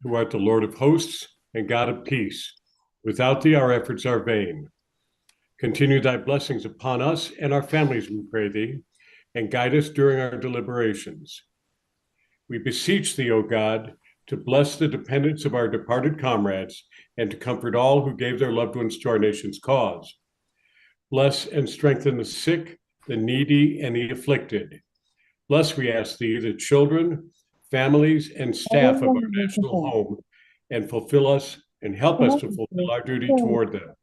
who art the Lord of hosts and God of peace. Without thee, our efforts are vain. Continue thy blessings upon us and our families, we pray thee, and guide us during our deliberations. We beseech thee, O God, to bless the dependents of our departed comrades and to comfort all who gave their loved ones to our nation's cause. Bless and strengthen the sick, the needy, and the afflicted. Bless, we ask thee, the children, families, and staff of our national home, and fulfill us and help us to fulfill our duty toward them.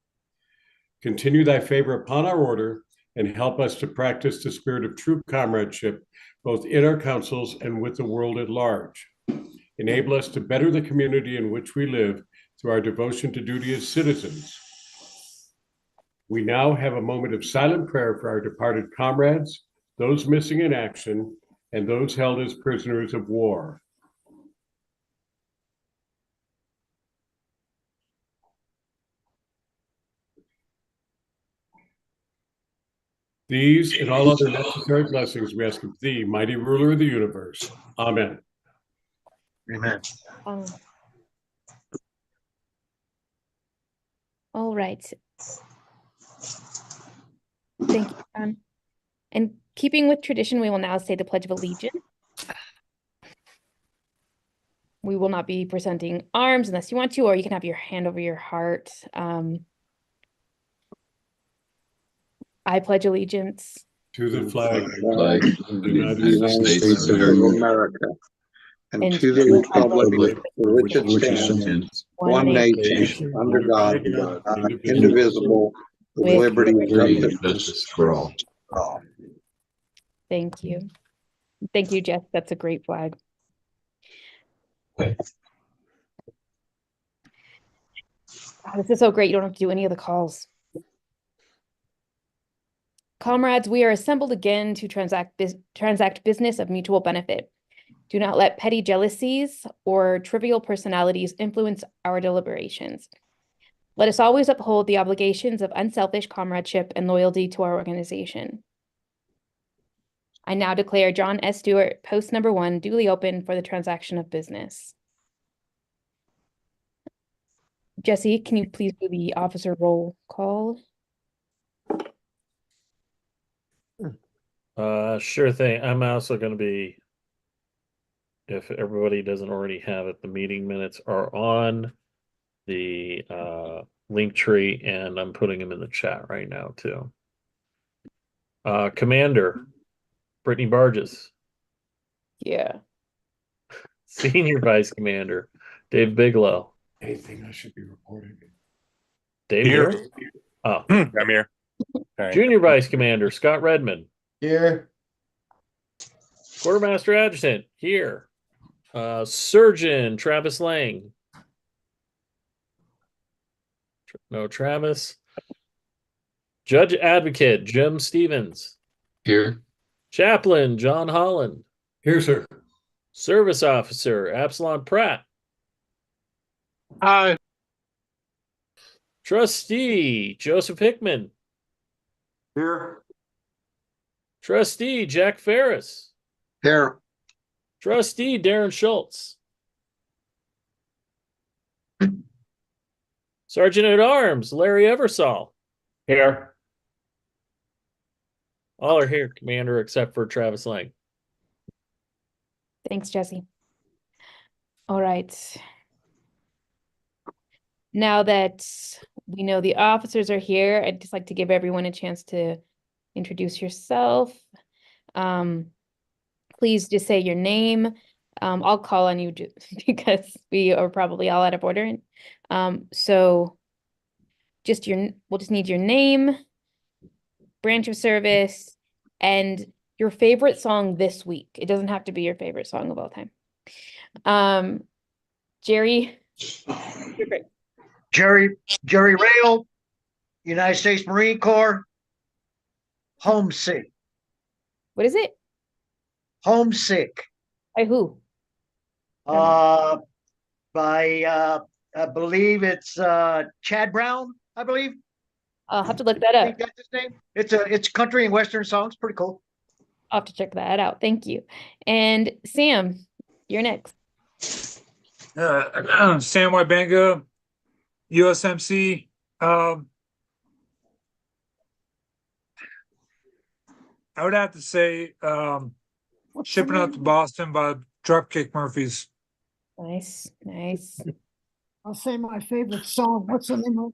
Continue thy favor upon our order and help us to practice the spirit of true comradeship, both in our councils and with the world at large. Enable us to better the community in which we live through our devotion to duty as citizens. We now have a moment of silent prayer for our departed comrades, those missing in action, and those held as prisoners of war. These and all other necessary blessings we ask of thee, mighty ruler of the universe. Amen. Amen. All right. Thank you, John. And keeping with tradition, we will now say the Pledge of Allegiance. We will not be presenting arms unless you want to, or you can have your hand over your heart. I pledge allegiance to the flag of of the United States of America, and to the republic for which it stands, one nation, under God, indivisible, with liberty and justice for all. Thank you. Thank you, Jeff. That's a great flag. This is so great. You don't have to do any of the calls. Comrades, we are assembled again to transact business of mutual benefit. Do not let petty jealousies or trivial personalities influence our deliberations. Let us always uphold the obligations of unselfish comradeship and loyalty to our organization. I now declare John S. Stewart, post number 1, duly open for the transaction of business. Jesse, can you please do the officer roll call? Sure thing. I'm also going to be, if everybody doesn't already have it, the meeting minutes are on the link tree, and I'm putting them in the chat right now too. Commander Brittany Barges. Yeah. Senior Vice Commander Dave Bigelow. Anything I should be reporting? Dave here. Oh, I'm here. Right. Junior Vice Commander Scott Redmond. Here. Quartermaster Adjutant here. Surgeon Travis Lang. No Travis. Judge Advocate Jim Stevens. Here. Chaplain John Holland. Here, sir. Service Officer Absalom Pratt. Hi. Trustee Joseph Hickman. Here. Trustee Jack Ferris. Here. Trustee Darren Schultz. Sergeant at Arms Larry Eversole. Here. All are here, Commander, except for Travis Lang. Thanks, Jesse. All right. Now that we know the officers are here, I'd just like to give everyone a chance to introduce yourself. Please just say your name. I'll call on you because we are probably all out of order. So we'll just need your name, branch of service, and your favorite song this week. It doesn't have to be your favorite song of all time. Jerry, you're great. Jerry Rail, United States Marine Corps, homesick. What is it? Homesick. By who? By I believe it's Chad Brown, I believe. I'll have to look that I up. think that's his name. It's country and western songs, pretty cool. I'll have to check that out. Thank you. And Sam, you're next. Sam Waibenga, USMC. I would have to say Shipping Out to Boston by Dropkick Murphys. Nice, nice. I'll say my favorite song. What's the name of?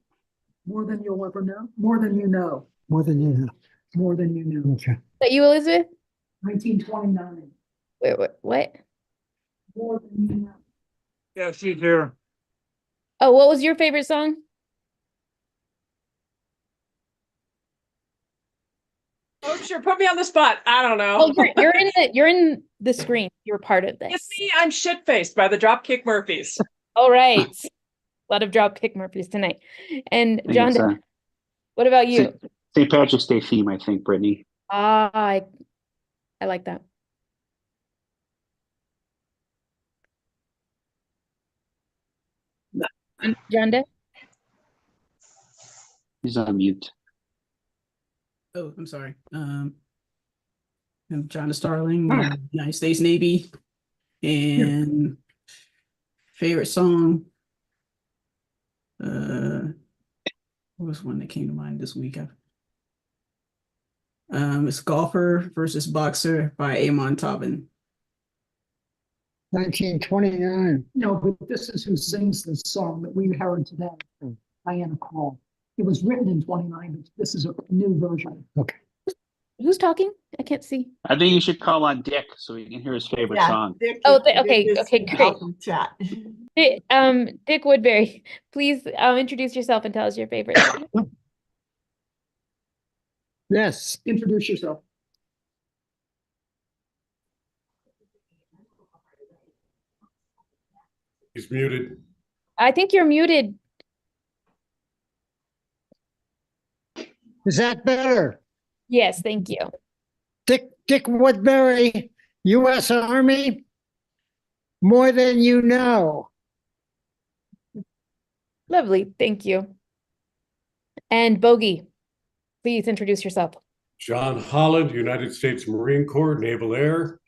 More Than You'll Ever Know? More Than You Know. More Than You Know. More Than You Know. Okay. Is that you, Elizabeth? 1929. Wait, what? More Than You Know. Yeah, she's here. Oh, what was your favorite song? Oh, sure. Put me on the spot. I don't know. Oh, you're in the screen. You're part of this. It's me. I'm Shit-Faced by the Dropkick Murphys. All right. A lot of Dropkick Murphys tonight. And John, what about you? St. Patrick's Day theme, I think, Brittany. I like that. Jonda? He's on mute. Oh, I'm sorry. I'm John Starling, United States Navy, and favorite song. What was one that came to mind this week? It's Golfer versus Boxer by Amon Tobin. 1929. No, but this is who sings this song that we heard today. Diana Krall. It was written in 29, but this is a new version. Okay. Who's talking? I can't see. I think you should call on Dick so we can hear his favorite song. Okay, great. Chat. Dick Woodbury, please introduce yourself and tell us your favorite song. Yes. Introduce yourself. He's muted. I think you're muted. Is that better? Yes, thank you. Dick Woodbury, U.S. Army. More Than You Know. Lovely, thank you. And Bogey, please introduce yourself. John Holland, United States Marine Corps, Naval Air.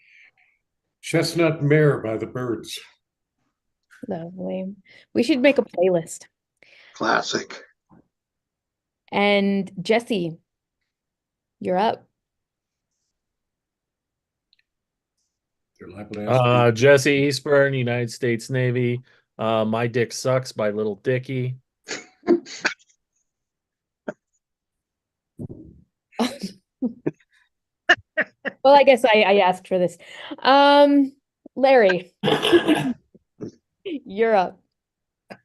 Chestnut Mare by the Byrds. Lovely. We should make a playlist. Classic. And Jesse, you're up. Jesse Eastburn, United States Navy. My Dick Sucks by Little Dicky. Well, I guess I asked for this. Larry, you're up.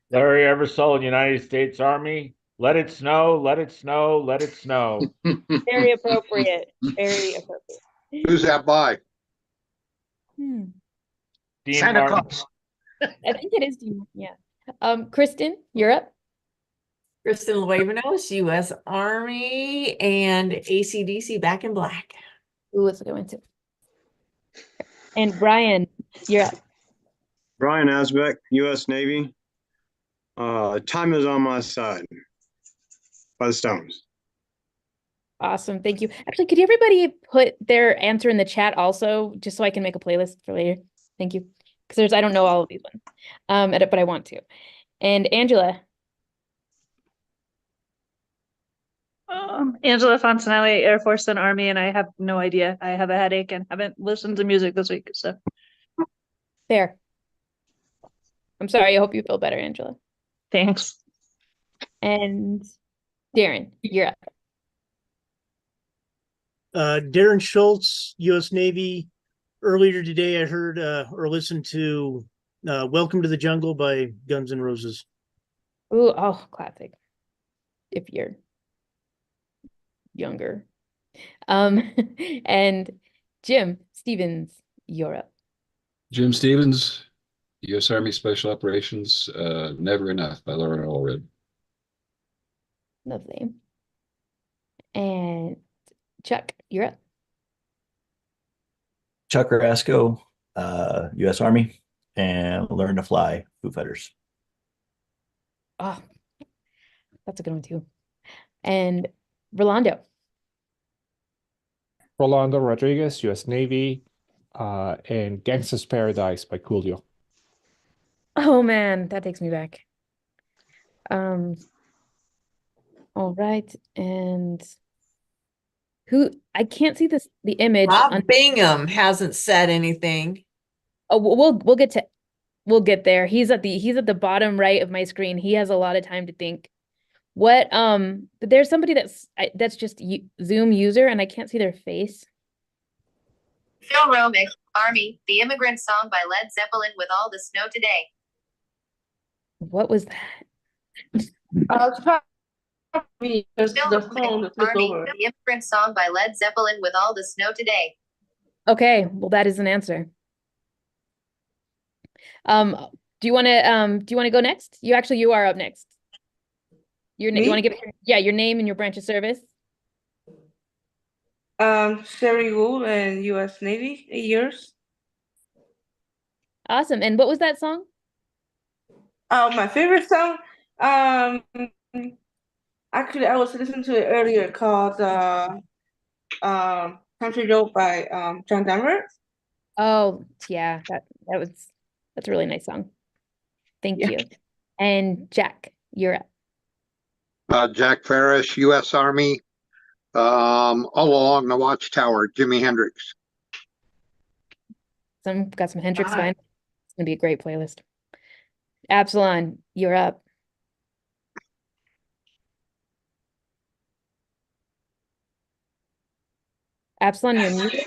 Larry Eversole, United States Army. Let it snow, let it snow, let it snow. Very appropriate. Very appropriate. Who's that by? Dean Santa Martin. Claus. I think it is Dean. Yeah. Kristen, you're up. Kristen Lewavenos, U.S. Army, and AC/DC Back in Black. Ooh, what's it going to? And Brian, you're up. Brian Asbeck, U.S. Navy. Time Is on My Side by the Stones. Awesome. Thank you. Actually, could everybody put their answer in the chat also, just so I can make a playlist for later? Thank you. Because I don't know all of these ones, but I want to. And Angela. Angela Fontanelli, Air Force and Army, and I have no idea. I have a headache and haven't listened to music this week, so. Fair. I'm sorry. I hope you feel better, Angela. Thanks. And Darren, you're up. Darren Schultz, U.S. Navy. Earlier today, I heard or listened to Welcome to the Jungle by Guns N' Roses. Ooh, oh, classic. If you're younger. And Jim Stevens, you're up. Jim Stevens, U.S. Army Special Operations, Never Enough by Laura Allred. Lovely. And Chuck, you're up. Chuck Carrasco, U.S. Army, and Learn to Fly, Foo Fighters. Oh, that's a good one too. And Rolando. Rolando Rodriguez, U.S. Navy, and Gangsta's Paradise by Coolio. Oh man, that takes me back. All right, and I can't see the image Rob Bingham hasn't said anything. Oh, we'll get there. He's at the bottom right of my screen. He has a lot of time to think. But there's somebody that's just Zoom user and I can't see their face. Phil Romick, Army, the Immigrant Song by Led Zeppelin with All the Snow Today. What was that? Phil Romick, Army, the Immigrant Song by Led Zeppelin with All the Snow Today. Okay, well that is an answer. Do you want to go next? You are up next. You want to give your name and your branch of service? Sherry Gould and U.S. Navy, 8 years. Awesome. And what was that song? My favorite song, actually, I was listening to it earlier called Country Road by John Denver. Oh, yeah, that's a really nice song. Thank you. And Jack, you're up. Jack Ferris, U.S. Army, All Along the Watchtower, Jimi Hendrix. Got some Hendrix fine. It's gonna be a great playlist. Absalon, you're up. Absalon, you're muted.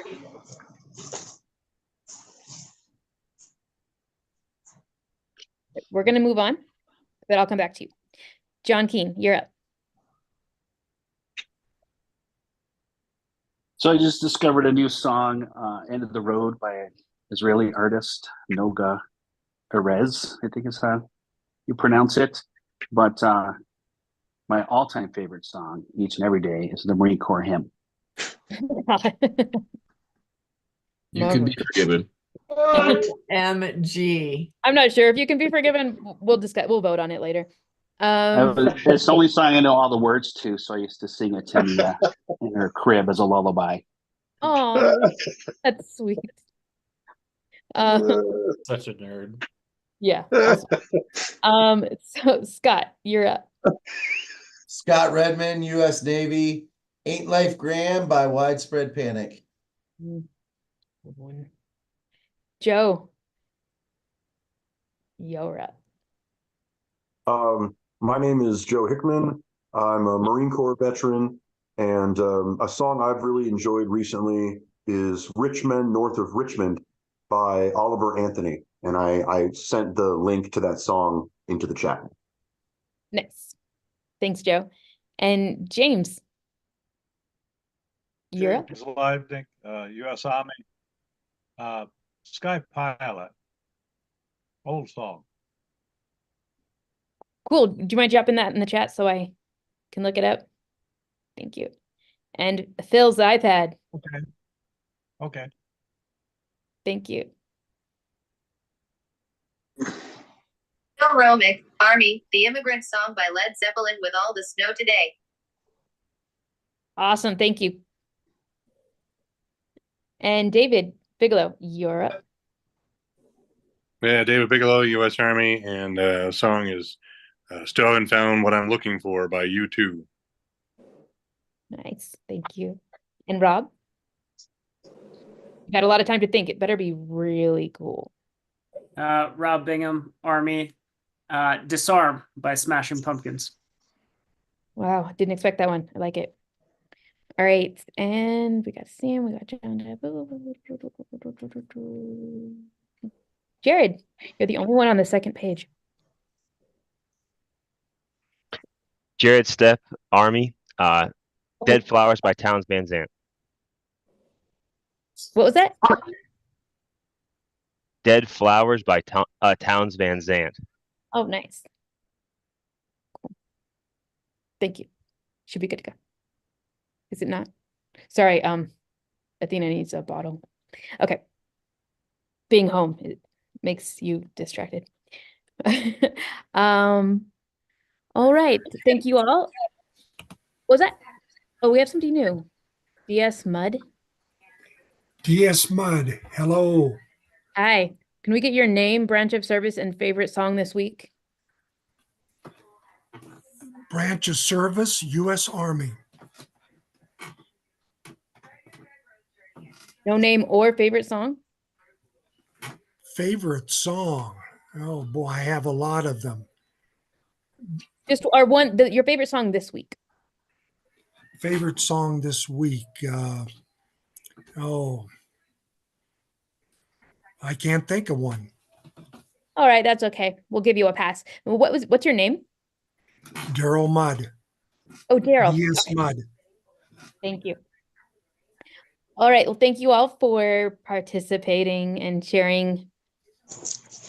We're gonna move on, but I'll come back to you. John Keane, you're up. So I just discovered a new song, End of the Road by an Israeli artist, Noga Erez, I think is how you pronounce it. But my all-time favorite song, each and every day, is the Marine Corps hymn. You can be forgiven. OMG. I'm not sure if you can be forgiven. We'll vote on it later. It's the only song I know all the words to, so I used to sing it in her crib as a lullaby. Oh, that's sweet. Such a nerd. Yeah. Awesome. So Scott, you're up. Scott Redmond, U.S. Navy, Ain't Life Grand by Widespread Panic. Joe, you're up. My name is Joe Hickman. I'm a Marine Corps veteran, and a song I've really enjoyed recently is Rich Men North of Richmond by Oliver Anthony. And I sent the link to that song into the chat. Nice. Thanks, Joe. And James, you're up. James Livenick, U.S. Army, Sky Pilot, old song. Cool. Do you mind dropping that in the chat so I can look it up? Thank you. And Phil's iPad. Okay. Thank you. Phil Romick, Army, the Immigrant Song by Led Zeppelin with All the Snow Today. Awesome. Thank you. And David Bigelow, you're up. Yeah, David Bigelow, U.S. Army, and the song is Still Haven't Found What I'm Looking For by U2. Nice. Thank you. And Rob? You got a lot of time to think. It better be really cool. Rob Bingham, Army, Disarm by Smashing Pumpkins. Wow, didn't expect that one. I like it. All right, and we got Sam, we got John. Jared, you're the only one on the second page. Jared Stepp, Army, Dead Flowers by Townes Van Zandt. What was that? Dead Flowers by Townes Van Zandt. Oh, nice. Cool. Thank you. Should be good to go. Is it not? Sorry, Athena needs a bottle. Okay. Being home, it makes you distracted. All right. Thank you all. What was that? Oh, we have somebody new. DS Mud. DS Mud, hello. Hi. can we get your name, branch of service, and favorite song this week? Branch of service, U.S. Army. No name or favorite song? Favorite song. Oh boy, I have a lot of them. Just or your favorite song this week. Favorite song this week. I can't think of one. All right, that's okay. We'll give you a pass. What's your name? Daryl Mudd. Oh, Daryl. Yes, Okay. Mudd. Thank you. All right. Well, thank you all for participating and sharing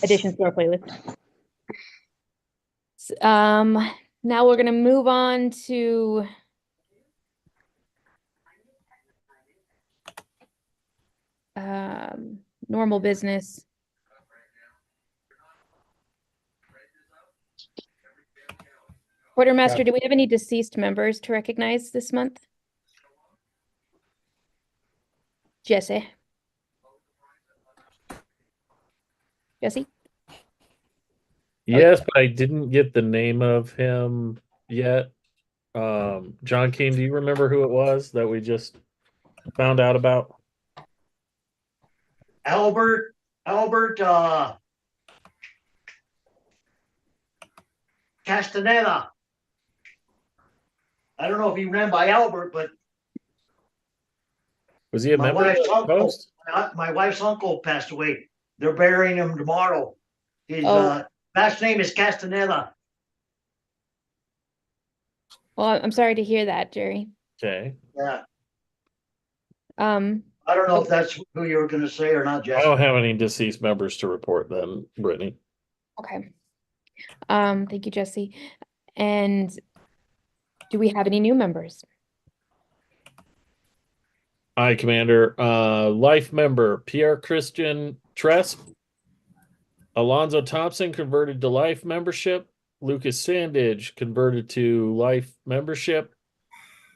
additions to our playlist. Now we're going to move on to normal business. Quartermaster, do we have any deceased members to recognize this month? Jesse? Yes, but I didn't get the name of him yet. John Keane, do you remember who it was that we just found out about? Albert, Castaneda. I don't know if he ran by Albert, but Was he a my member of wife's the uncle, Post? my wife's uncle passed away. They're burying him tomorrow. His Oh. last name is Castaneda. Well, I'm sorry to hear that, Jerry. Okay. Yeah. Um, I don't know if that's who you were going to say or not, I Jesse. don't have any deceased members to report then, Brittany. Okay. Thank you, Jesse. And do we have any new members? Hi, Commander. Life member Pierre Christian Tresp. Alonzo Thompson converted to life membership. Lucas Sandage converted to life membership.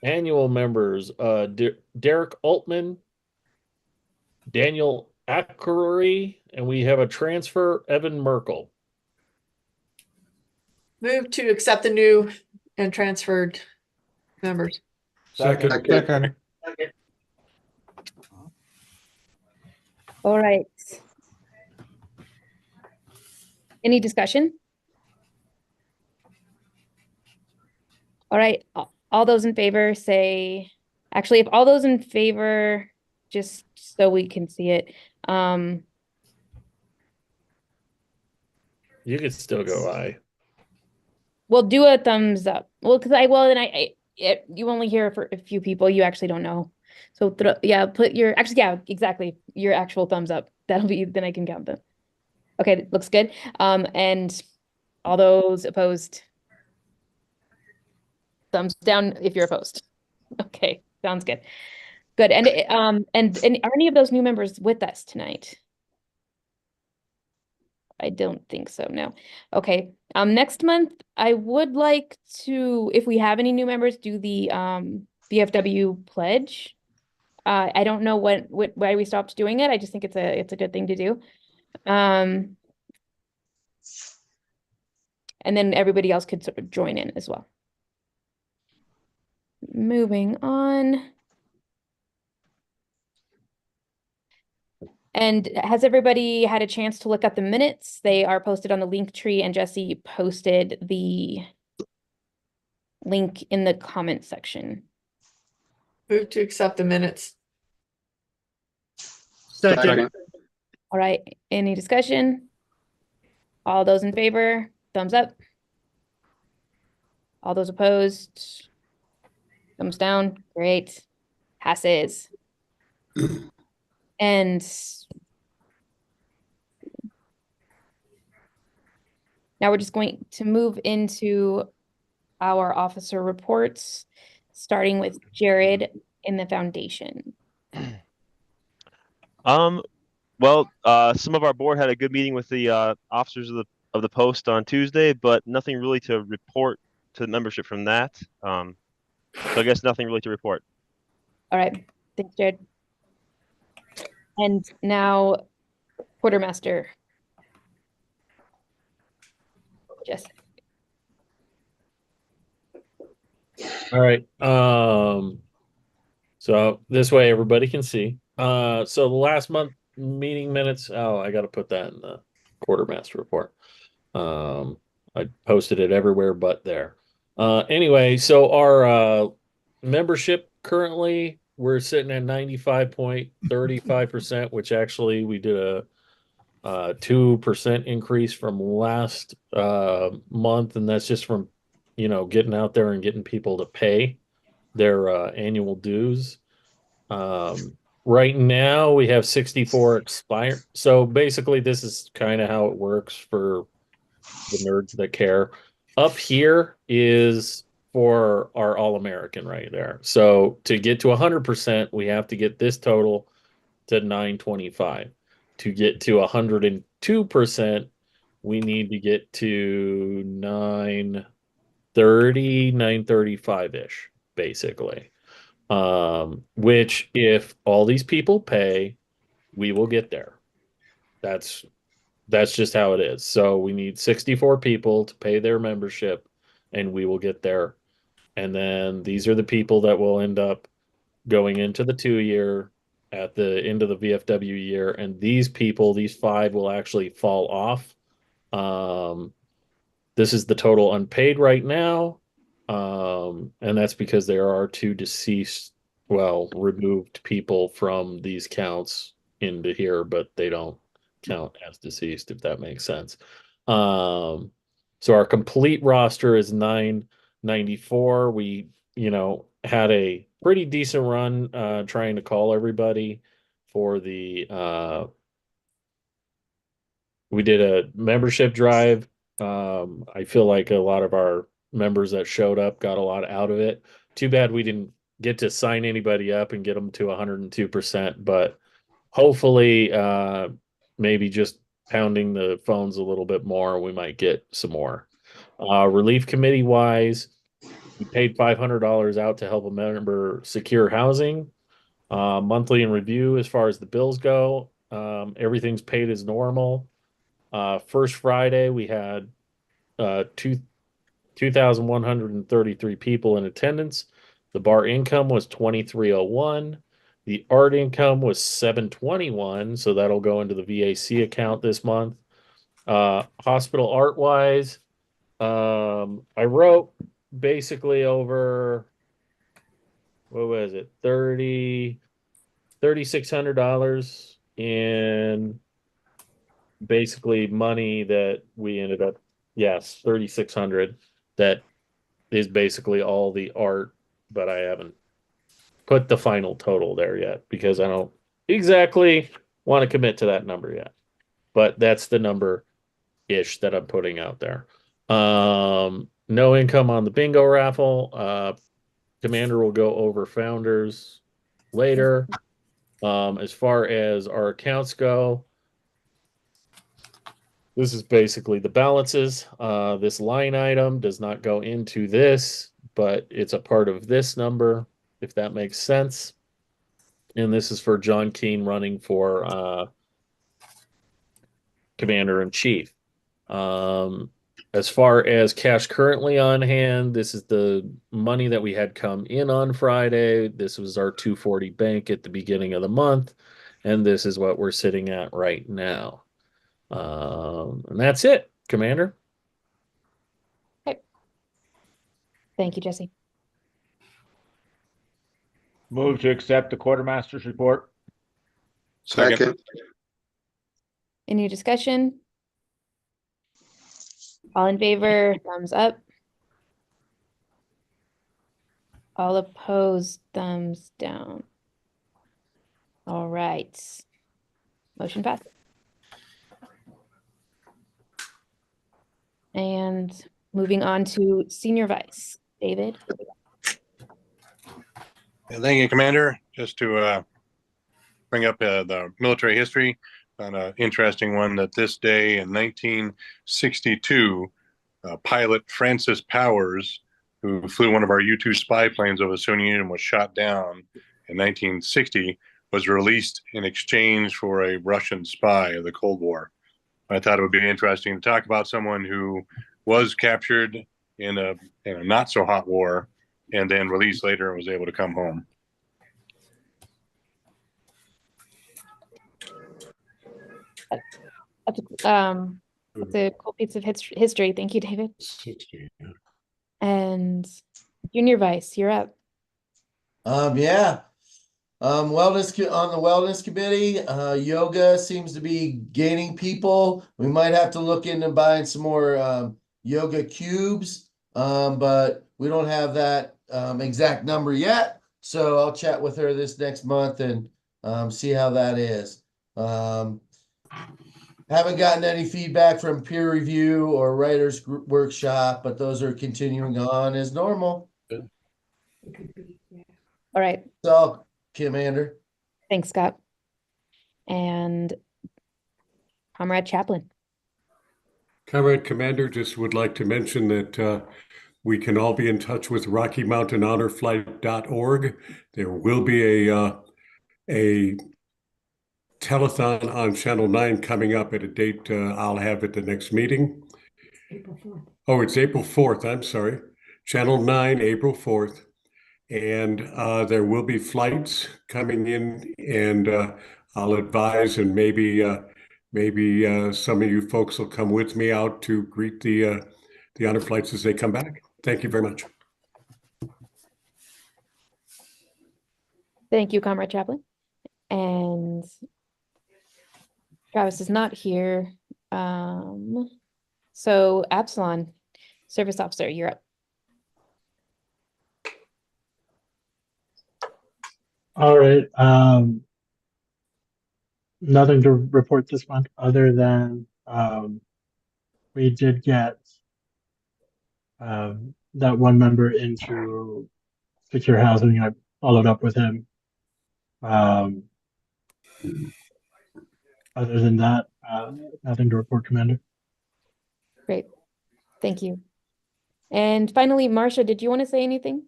Annual members Derek Altman, Daniel Ackroy, and we have a transfer, Evan Merkel. Move to accept the new and transferred members. Second. All right. Any discussion? All right. All those in favor say, actually, if all those in favor, just so we can see it, You could still go aye. we'll do a thumbs up. Well, because you only hear for a few people, you actually don't know. So put your, actually, yeah, exactly. Your actual thumbs up. That'll be, then I can count them. Okay, looks good. And all those opposed, thumbs down if you're opposed. Okay, sounds good. Good. And are any of those new members with us tonight? I don't think so, no. Okay. Next month, I would like to, if we have any new members, do the VFW pledge. I don't know why we stopped doing it. I just think it's a good thing to do. And then everybody else could sort of join in as well. Moving on. And has everybody had a chance to look at the minutes? They are posted on the Linktree, and Jesse posted the link in the comment section. Move to accept the minutes. Second. All right, any discussion? All those in favor, thumbs up. All those opposed, thumbs down. Great, passes. And now we're just going to move into our officer reports, starting with Jared in the foundation. Well, some of our board had a good meeting with the officers of the post on Tuesday, but nothing really to report to the membership from that. So I guess nothing really to report. All right, thanks, Jared. And now, Quartermaster, Jessica. All right. So this way everybody can see. So the last month meeting minutes. Oh, I got to put that in the quartermaster report. I posted it everywhere but there. Anyway, so our membership currently we're sitting at 95.35%, which actually we did a 2% increase from last month, and that's just from getting out there and getting people to pay their annual dues. Right now we have 64 expired. So basically this is kind of how it works for the nerds that care. Up here is for our All-American right there. So to get to 100%, we have to get this total to 925. To get to 102%, we need to get to 930, 935-ish, basically. Which if all these people pay, we will get there. That's just how it is. So we need 64 people to pay their membership and we will get there. And then these are the people that will end up going into the 2-year at the end of the VFW year. And these people, these 5 will actually fall off. This is the total unpaid right now. And that's because there are 2 deceased, removed people from these counts into here, but they don't count as deceased, if that makes sense. So our complete roster is 994. We, had a pretty decent run trying to call everybody for the we did a membership drive. I feel like a lot of our members that showed up got a lot out of it. Too bad we didn't get to sign anybody up and get them to 102%, but hopefully maybe just pounding the phones a little bit more, we might get some more. Relief committee wise, we paid $500 out to help a member secure housing. Monthly in review as far as the bills go. Everything's paid as normal. First Friday, we had 2,133 people in attendance. The bar income was $2,301. The art income was $721, so that'll go into the VAC account this month. Hospital art wise, I wrote basically over, what was it, $3,600 in basically money that we ended up, yes, $3,600. That is basically all the art, but I haven't put the final total there yet because I don't exactly want to commit to that number yet. But that's the number ish that I'm putting out there. No income on the bingo raffle. Commander will go over founders later. As far as our accounts go, this is basically the balances. This line item does not go into this, but it's a part of this number, if that makes sense. And this is for John Keane running for Commander-in-Chief. As far as cash currently on hand, this is the money that we had come in on Friday. This was our 240 bank at the beginning of the month. And this is what we're sitting at right now. And that's it, Commander. Okay. Thank you, Jesse. Move to accept the quartermaster's report. Second. Any discussion? All in favor, thumbs up. All opposed, thumbs down. All right. Motion passed. And moving on to senior vice, David. Thank you, Commander. Just to bring up the military history, on an interesting one that this day in 1962, pilot Francis Powers, who flew one of our U-2 spy planes over the Soviet Union and was shot down in 1960, was released in exchange for a Russian spy of the Cold War. I thought it would be interesting to talk about someone who was captured in a not so hot war, and then released later and was able to come home. That's a cool piece of history. Thank you, David. And Junior Vice, you're up. Yeah. Wellness on the wellness committee. Yoga seems to be gaining people. We might have to look into buying some more yoga cubes, but we don't have that exact number yet. So I'll chat with her this next month and see how that is. Haven't gotten any feedback from peer review or writers group workshop, but those are continuing on as normal. All right. So, Commander. Thanks, Scott. And Comrade Chaplain. Comrade Commander, just would like to mention that we can all be in touch with RockyMountainHonorFlight.org. There will be a telethon on Channel 9 coming up at a date I'll have at the next meeting. April 4th. Oh, it's April 4th. I'm sorry. Channel 9, April 4th. And there will be flights coming in, and I'll advise, and maybe some of you folks will come with me out to greet the honor flights as they come back. Thank you very much. Thank you, Comrade Chaplain. And Travis is not here. So Absalon, Service Officer, you're up. All right. Nothing to report this month other than we did get that one member into secure housing. I followed up with him. Other than that, nothing to report, Commander. Great. Thank you. And finally, Marcia, did you want to say anything?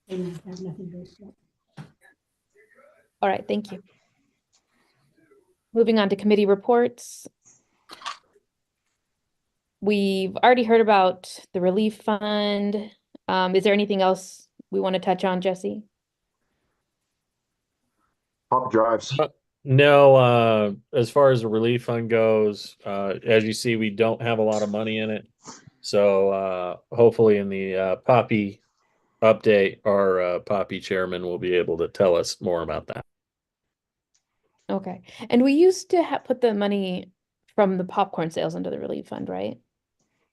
I have nothing to report. All right, thank you. Moving on to committee reports. We've already heard about the relief fund. Is there anything else we want to touch on, Jesse? Pop drives. No, as far as the relief fund goes, as you see, we don't have a lot of money in it. So hopefully in the Poppy update, our Poppy chairman will be able to tell us more about that. Okay. And we used to put the money from the popcorn sales into the relief fund, right?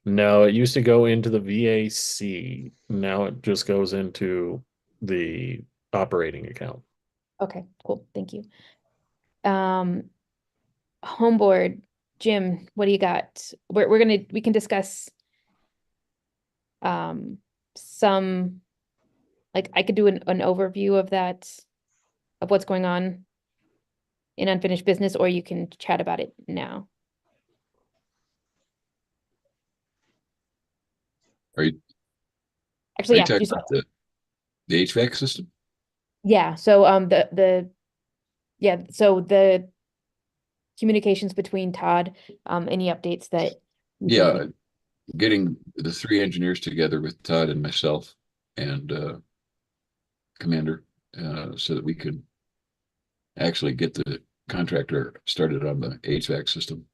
No, it used to go into the VAC. Now it just goes into the operating account. Okay, cool. Thank you. Home board, Jim, what do you got? We can discuss some, like I could do an overview of that, of what's going on in unfinished business, or you can chat about it now. Are you Actually, yeah, talking about the HVAC system? Yeah, so so the communications between Todd, any updates that Yeah, getting the three engineers together with Todd and myself and Commander, so that we could actually get the contractor started on the HVAC system.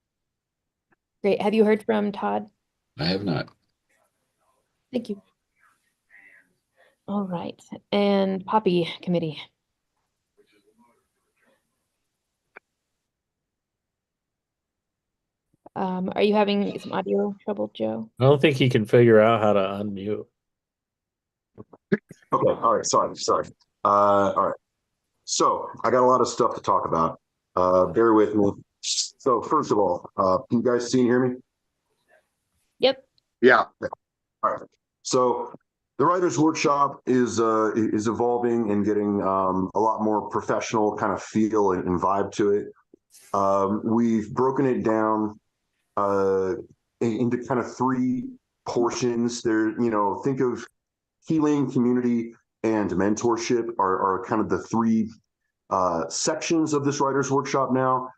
Great. Have you heard from Todd? I have not. Thank you. All right. And Poppy committee. Are you having some audio trouble, Joe? I don't think he can figure out how to unmute. Okay, all right, sorry. All right. So I got a lot of stuff to talk about. Bear with me. So first of all, can you guys see and hear me? Yep. Yeah. All right. So the writers' workshop is evolving and getting a lot more professional kind of feel and vibe to it. We've broken it down into kind of three portions. There, think of healing, community, and mentorship are kind of the three sections of this writers' workshop now.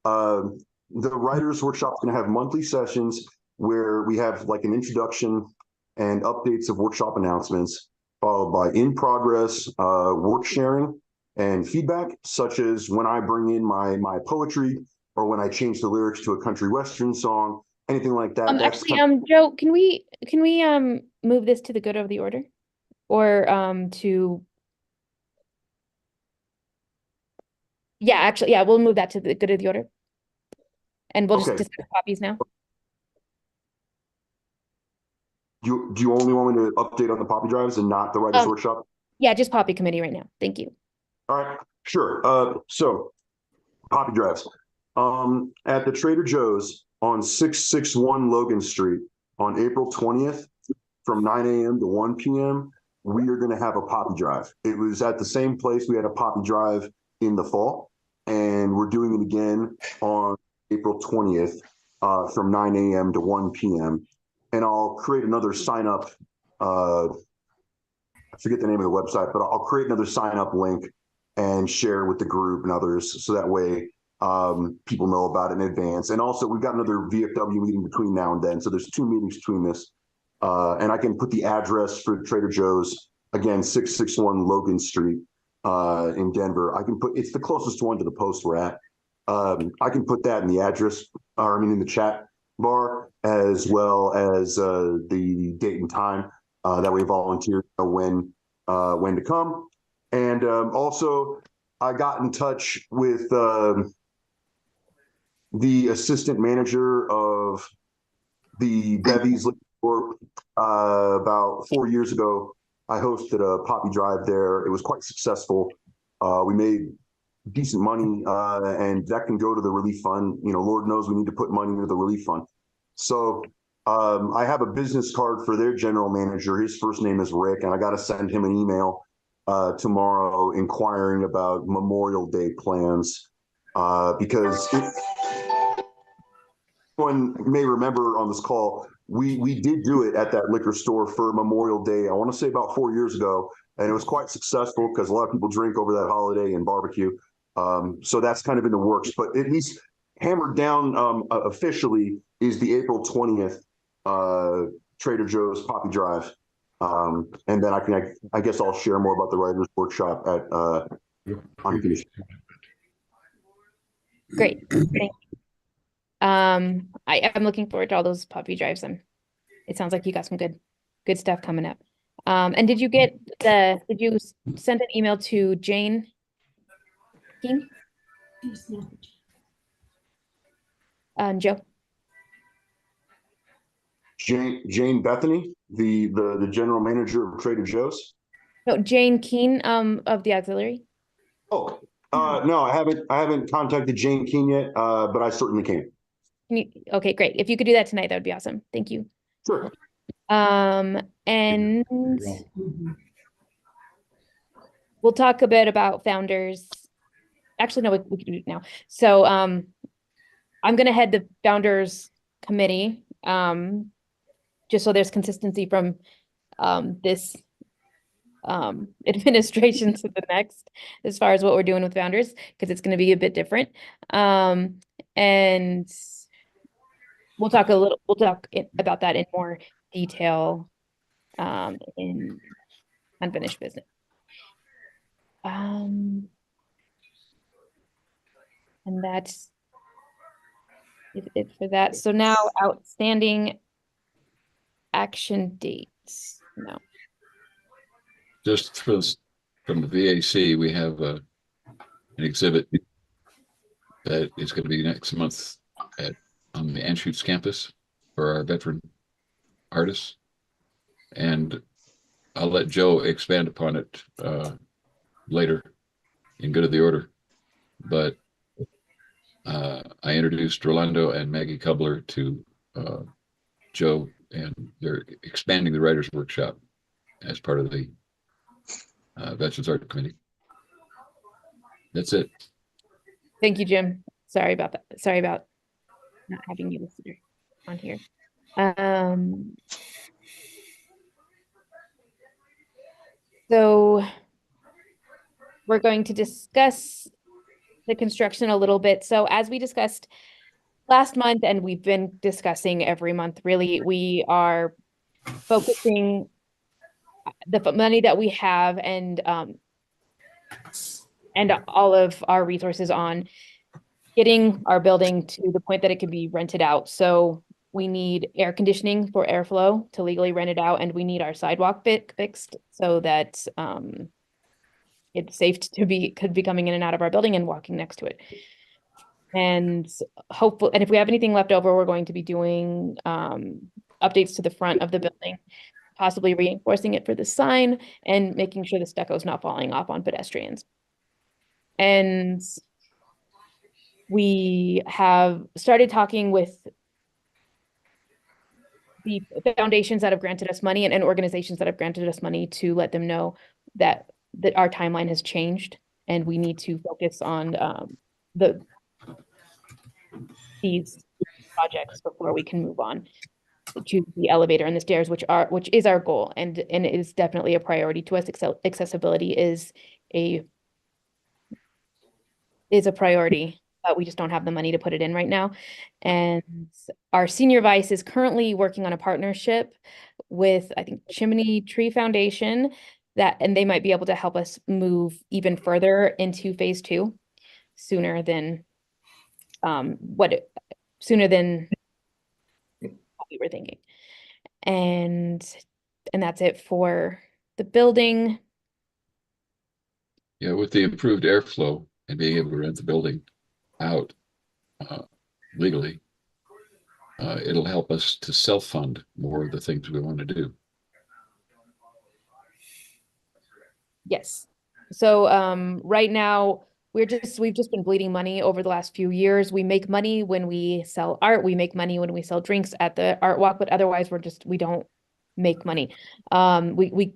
The writers' workshop is going to have monthly sessions where we have like an introduction and updates of workshop announcements, followed by in progress work sharing and feedback, such as when I bring in my poetry or when I change the lyrics to a country western song, anything like that. That's Actually, Joe, can we move this to the good of the order, or to? Yeah, actually, yeah, we'll move that to the good of the order, and we'll just Okay. discuss copies now. Do you only want me to update on the poppy drives and not the writers workshop? Yeah, just Poppy Committee right now. Thank you. All right, sure. So poppy drives. At the Trader Joe's on 661 Logan Street on April 20th from 9 a.m. to 1 p.m., we are going to have a poppy drive. It was at the same place we had a poppy drive in the fall, and we're doing it again on April 20th from 9 a.m. to 1 p.m. And I'll create another sign up. I forget the name of the website, but I'll create another sign up link and share with the group and others, so that way people know about it in advance. And also, we've got another VFW meeting between now and then, so there's 2 meetings between this. And I can put the address for Trader Joe's, again, 661 Logan Street in Denver. I can put, it's the closest one to the post we're at. I can put that in the address, or I mean in the chat bar, as well as the date and time. That way volunteers know when to come. And also, I got in touch with the assistant manager of the Bevies Liquor Store. About 4 years ago, I hosted a poppy drive there. It was quite successful. We made decent money, and that can go to the relief fund. You know, Lord knows we need to put money into the relief fund. So I have a business card for their general manager. His first name is Rick, and I got to send him an email tomorrow inquiring about Memorial Day plans, because everyone may remember on this call, we did do it at that liquor store for Memorial Day. I want to say about 4 years ago, and it was quite successful because a lot of people drink over that holiday and barbecue. So that's kind of in the works, but at least hammered down officially is the April 20th Trader Joe's Poppy Drive. And then I guess I'll share more about the writers workshop at on Tuesday. Great, thank you. I'm looking forward to all those Poppy drives. It sounds like you got some good stuff coming up. And did you send an email to Jane King? Joe? Jane Bethany, the general manager of Trader Joe's? No, Jane Keen of the auxiliary. Oh, no, I haven't contacted Jane Keen yet, but I certainly can. Okay, great. If you could do that tonight, that would be awesome. Thank you. Sure. And we'll talk a bit about founders. Actually, no, we can do it now. So I'm going to head the founders committee, just so there's consistency from this administration to the next, as far as what we're doing with founders, because it's going to be a bit different. And we'll talk about that in more detail in unfinished business. And that's it for that. So now outstanding action dates. No. Just from the VAC, we have an exhibit that is going to be next month on the Anschutz campus for our veteran artists. And I'll let Joe expand upon it later in good of the order. But I introduced Rolando and Maggie Kubler to Joe, and they're expanding the writers workshop as part of the Veterans Art Committee. That's it. Thank you, Jim. Sorry about that. Sorry about not having you listed on here. So we're going to discuss the construction a little bit. So as we discussed last month, and we've been discussing every month, really, we are focusing the money that we have and all of our resources on getting our building to the point that it can be rented out. So we need air conditioning for airflow to legally rent it out, and we need our sidewalk fixed so that it's safe could be coming in and out of our building and walking next to it. And hopefully, and if we have anything left over, we're going to be doing updates to the front of the building, possibly reinforcing it for the sign and making sure the stucco is not falling off on pedestrians. And we have started talking with the foundations that have granted us money and organizations that have granted us money to let them know that our timeline has changed and we need to focus on these projects before we can move on to the elevator and the stairs, which is our goal, and it is definitely a priority to us. Accessibility is a priority, but we just don't have the money to put it in right now. And our senior vice is currently working on a partnership with, I think, Chimney Tree Foundation, and they might be able to help us move even further into phase 2 sooner than sooner than what we were thinking. And that's it for the building. Yeah, with the improved airflow and being able to rent the building out legally, it'll help us to self-fund more of the things we want to do. Yes. So right now we've just been bleeding money over the last few years. We make money when we sell art. We make money when we sell drinks at the art walk, but otherwise we don't make money. We've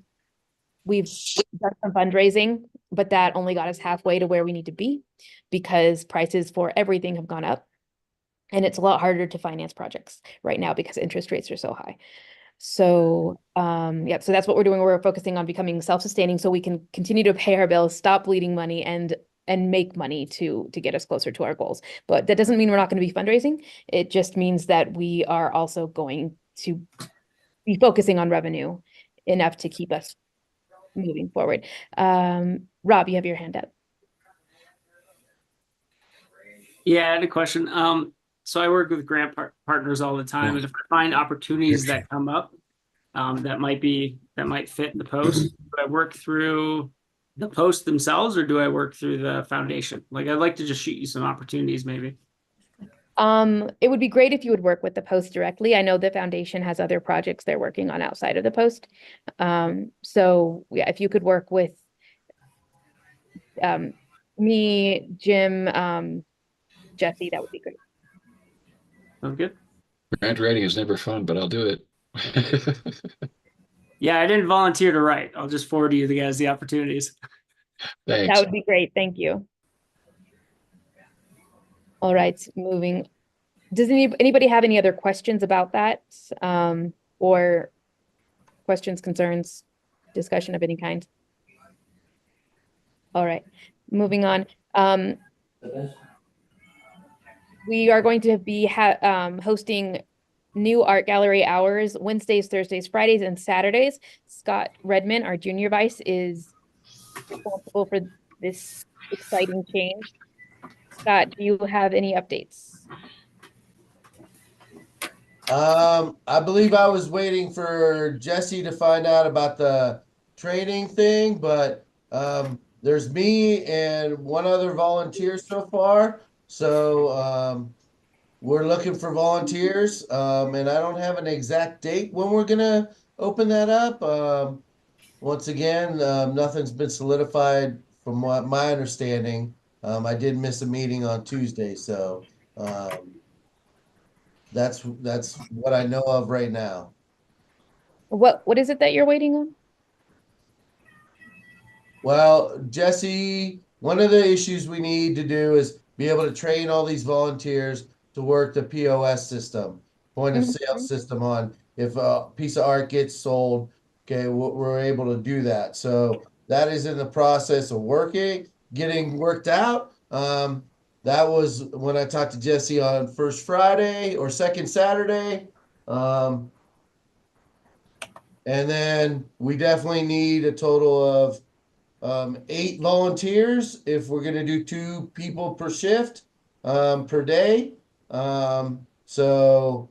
done some fundraising, but that only got us halfway to where we need to be because prices for everything have gone up. And it's a lot harder to finance projects right now because interest rates are so high. So, so that's what we're doing. We're focusing on becoming self-sustaining so we can continue to pay our bills, stop bleeding money, and make money to get us closer to our goals. But that doesn't mean we're not going to be fundraising. It just means that we are also going to be focusing on revenue enough to keep us moving forward. Rob, you have your hand up. Yeah, I had a question. So I work with grant partners all the time, and if I find opportunities that come up that might fit the post, do I work through the post themselves or do I work through the foundation? Like, I'd like to just shoot you some opportunities maybe. It would be great if you would work with the post directly. I know the foundation has other projects they're working on outside of the post. So yeah, if you could work with me, Jim, Jesse, that would be great. Sounds good. Grant writing is never fun, but I'll do it. Yeah, I didn't volunteer to write. I'll just forward you guys the opportunities. Thanks. That would be great. Thank you. All right, moving. Does anybody have any other questions about that? Or questions, concerns, discussion of any kind? All right, moving on. We are going to be hosting new art gallery hours Wednesdays, Thursdays, Fridays, and Saturdays. Scott Redman, our junior vice, is responsible for this exciting change. Scott, do you have any updates? I believe I was waiting for Jesse to find out about the training thing, but there's me and one other volunteer so far. So we're looking for volunteers, and I don't have an exact date when we're gonna open that up. Once again, nothing's been solidified from my understanding. I did miss a meeting on Tuesday, so that's what I know of right now. What is it that you're waiting on? Well, Jesse, one of the issues we need to do is be able to train all these volunteers to work the POS system, point of sale system on. If a piece of art gets sold, okay, we're able to do that. So that is in the process of getting worked out. that was when I talked to Jesse on first Friday or second Saturday. And then we definitely need a total of 8 volunteers if we're going to do 2 people per shift per day. So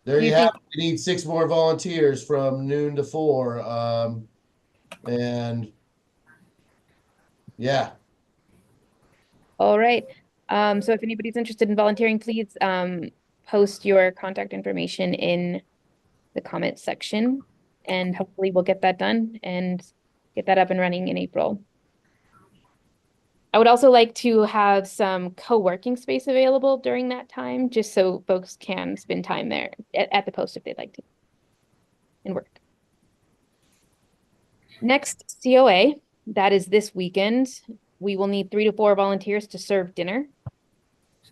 there you have it. We need 6 more volunteers from noon to 4. And yeah. All right. So if anybody's interested in volunteering, please post your contact information in the comment section, and hopefully we'll get that done and get that up and running in April. I would also like to have some co-working space available during that time, just so folks can spend time there at the post if they'd like to and work. Next, COA, that is this weekend. We will need 3 to 4 volunteers to serve dinner.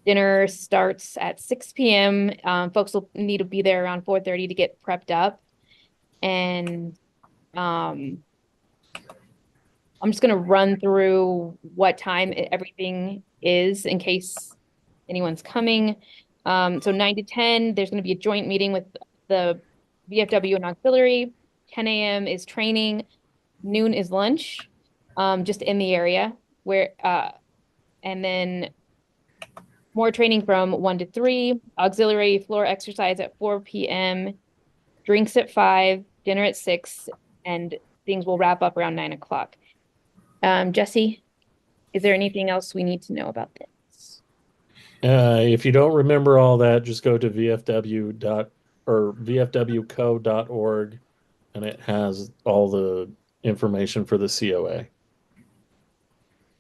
Dinner starts at 6 p.m. Folks will need to be there around 4:30 to get prepped up. And I'm just going to run through what time everything is in case anyone's coming. So 9 to 10, there's going to be a joint meeting with the VFW and auxiliary. 10 a.m. is training. Noon is lunch, just in the area where, and then more training from 1 to 3, auxiliary floor exercise at 4 p.m., drinks at 5, dinner at 6, and things will wrap up around 9 o'clock. Jesse, is there anything else we need to know about this? If you don't remember all that, just go to vfwco.org, and it has all the information for the COA.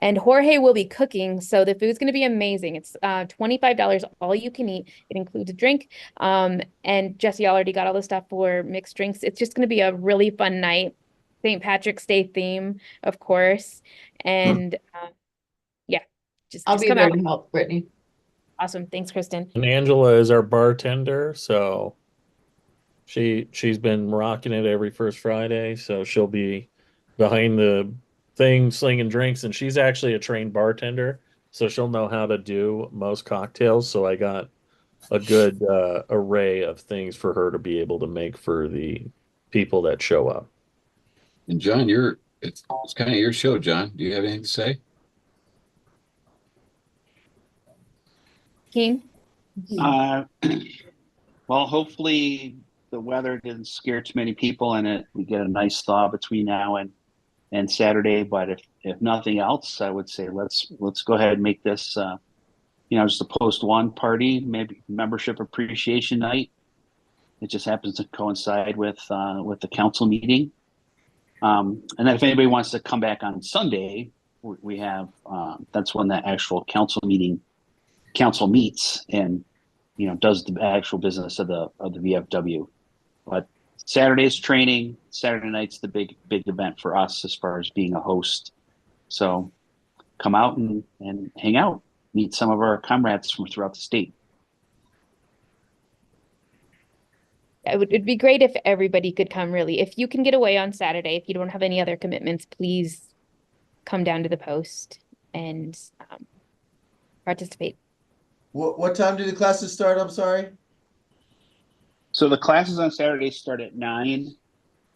And Jorge will be cooking, so the food's going to be amazing. It's $25 all you can eat. It includes a drink. And Jesse already got all the stuff for mixed drinks. It's just going to be a really fun night. St. Patrick's Day theme, of course. And yeah, I'll just be come there out. to help, Brittany. Awesome. Thanks, Kristen. And Angela is our bartender, so she's been rocking it every first Friday, so she'll be behind the thing slinging drinks, and she's actually a trained bartender, so she'll know how to do most cocktails. So I got a good array of things for her to be able to make for the people that show up. And John, it's kind of your show, John. Do you have anything to say? Keen? Well, hopefully the weather didn't scare too many people, and we get a nice thaw between now and Saturday. But if nothing else, I would say let's go ahead and make this just a post one party, maybe membership appreciation night. It just happens to coincide with the council meeting. And then if anybody wants to come back on Sunday, we have that's when the actual council meets and does the actual business of the VFW. But Saturday's training, Saturday night's the big event for us as far as being a host. So come out and hang out, meet some of our comrades from throughout the state. It'd be great if everybody could come, really. If you can get away on Saturday, if you don't have any other commitments, please come down to the post and participate. What time do the classes start? I'm sorry. So the classes on Saturday start at 9.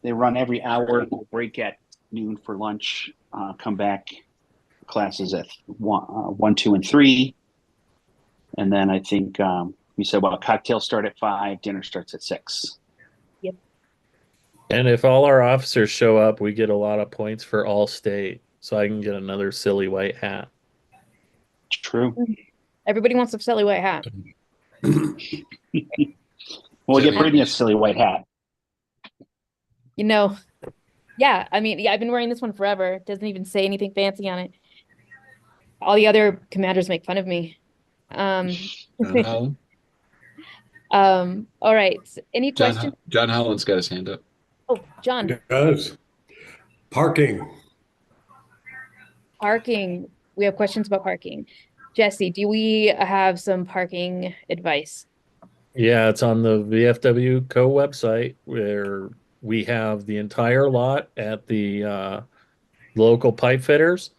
They run every hour. We'll break at noon for lunch. Come back. Classes at 1, 2, and 3. And then I think we said, cocktails start at 5. Dinner starts at 6. Yep. And if all our officers show up, we get a lot of points for all state. So I can get another silly white hat. True. Everybody wants a silly white hat. We'll get Brittany a silly white hat. Yeah, I mean, I've been wearing this one forever. It doesn't even say anything fancy on it. All the other commanders make fun of me. All right. Any questions? John Holland's got his hand up. Oh, John. It does. Parking. Parking. We have questions about parking. Jesse, do we have some parking advice? Yeah, it's on the VFW Co website where we have the entire lot at the local pipe fitters.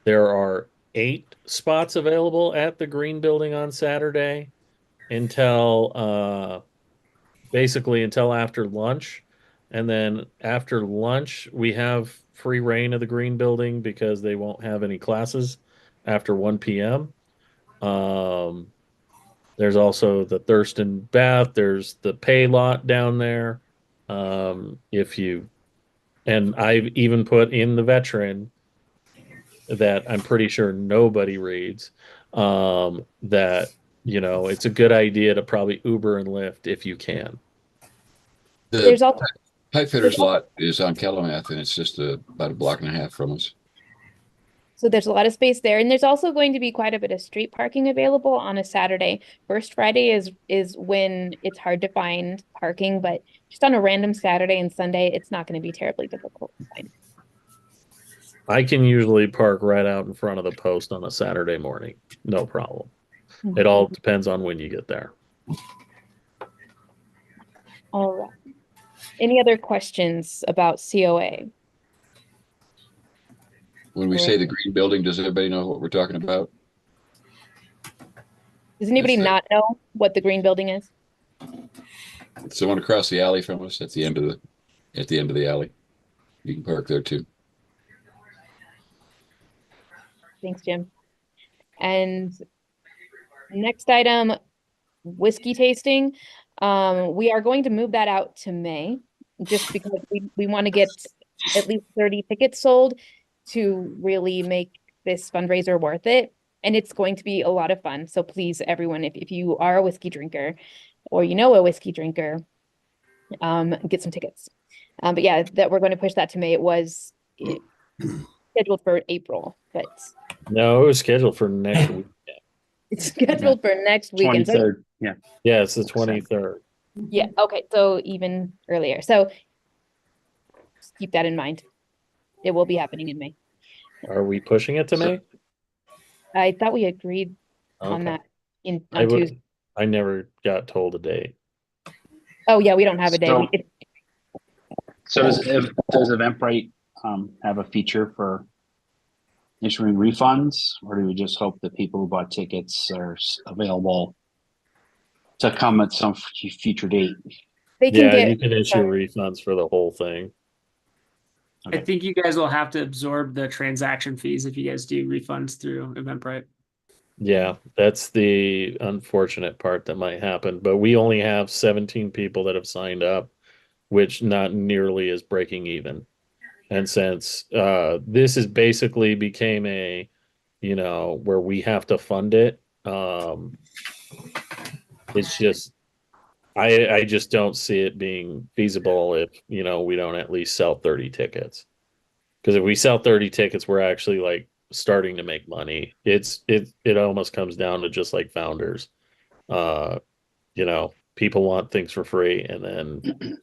There are 8 spots available at the Green Building on Saturday until basically until after lunch. And then after lunch, we have free reign of the Green Building because they won't have any classes after 1 p.m. There's also the Thurston Bath. There's the pay lot down there. If you, and I've even put in the veteran that I'm pretty sure nobody reads, that, you know, it's a good idea to probably Uber and Lyft if you can. There's also Pipefitters lot is on Calumet, and it's just about a block and a half from us. So there's a lot of space there, and there's also going to be quite a bit of street parking available on a Saturday. First Friday is when it's hard to find parking, but just on a random Saturday and Sunday, it's not going to be terribly difficult to find. I can usually park right out in front of the post on a Saturday morning. No problem. It all depends on when you get there. All right. Any other questions about COA? When we say the Green Building, does everybody know what we're talking about? Does anybody not know what the Green Building is? It's the one across the alley from us at the end of the alley. You can park there too. Thanks, Jim. And next item, whiskey tasting. We are going to move that out to May, just because we want to get at least 30 tickets sold to really make this fundraiser worth it. And it's going to be a lot of fun. So please, everyone, if you are a whiskey drinker or you know a whiskey drinker, get some tickets. But yeah, that we're going to push that to May. It was scheduled for April, but no, it was scheduled for next week. it's scheduled for next weekend. 23rd. Yeah. Yeah, it's the 23rd. Yeah. Okay. So even earlier. So just keep that in mind. It will be happening in May. Are we pushing it to May? I thought we agreed on Okay. that on Tuesday. I never got told a date. Oh yeah, we don't have a day. So- So does Eventbrite have a feature for issuing refunds, or do we just hope that people who bought tickets are available to come at some future date? They can Yeah, you can issue refunds for the whole thing. I think you guys will have to absorb the transaction fees if you guys do refunds through Eventbrite. Yeah, that's the unfortunate part that might happen. But we only have 17 people that have signed up, which not nearly is breaking even. And since this is basically became a, you know, where we have to fund it, it's just, I just don't see it being feasible if, you know, we don't at least sell 30 tickets. Because if we sell 30 tickets, we're actually like starting to make money. It almost comes down to just like Founders. You know, people want things for free, and then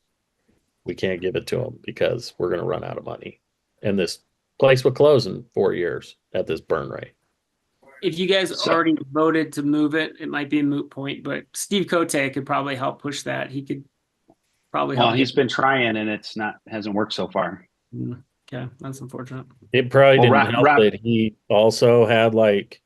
we can't give it to them because we're going to run out of money. And this place would close in 4 years at this burn rate. If you guys already voted to move it, it might be a moot point, but Steve Cote could probably help push that. He could probably help. Well, he's been trying and hasn't worked so far. Okay, that's unfortunate. It probably Well, didn't help that he also had like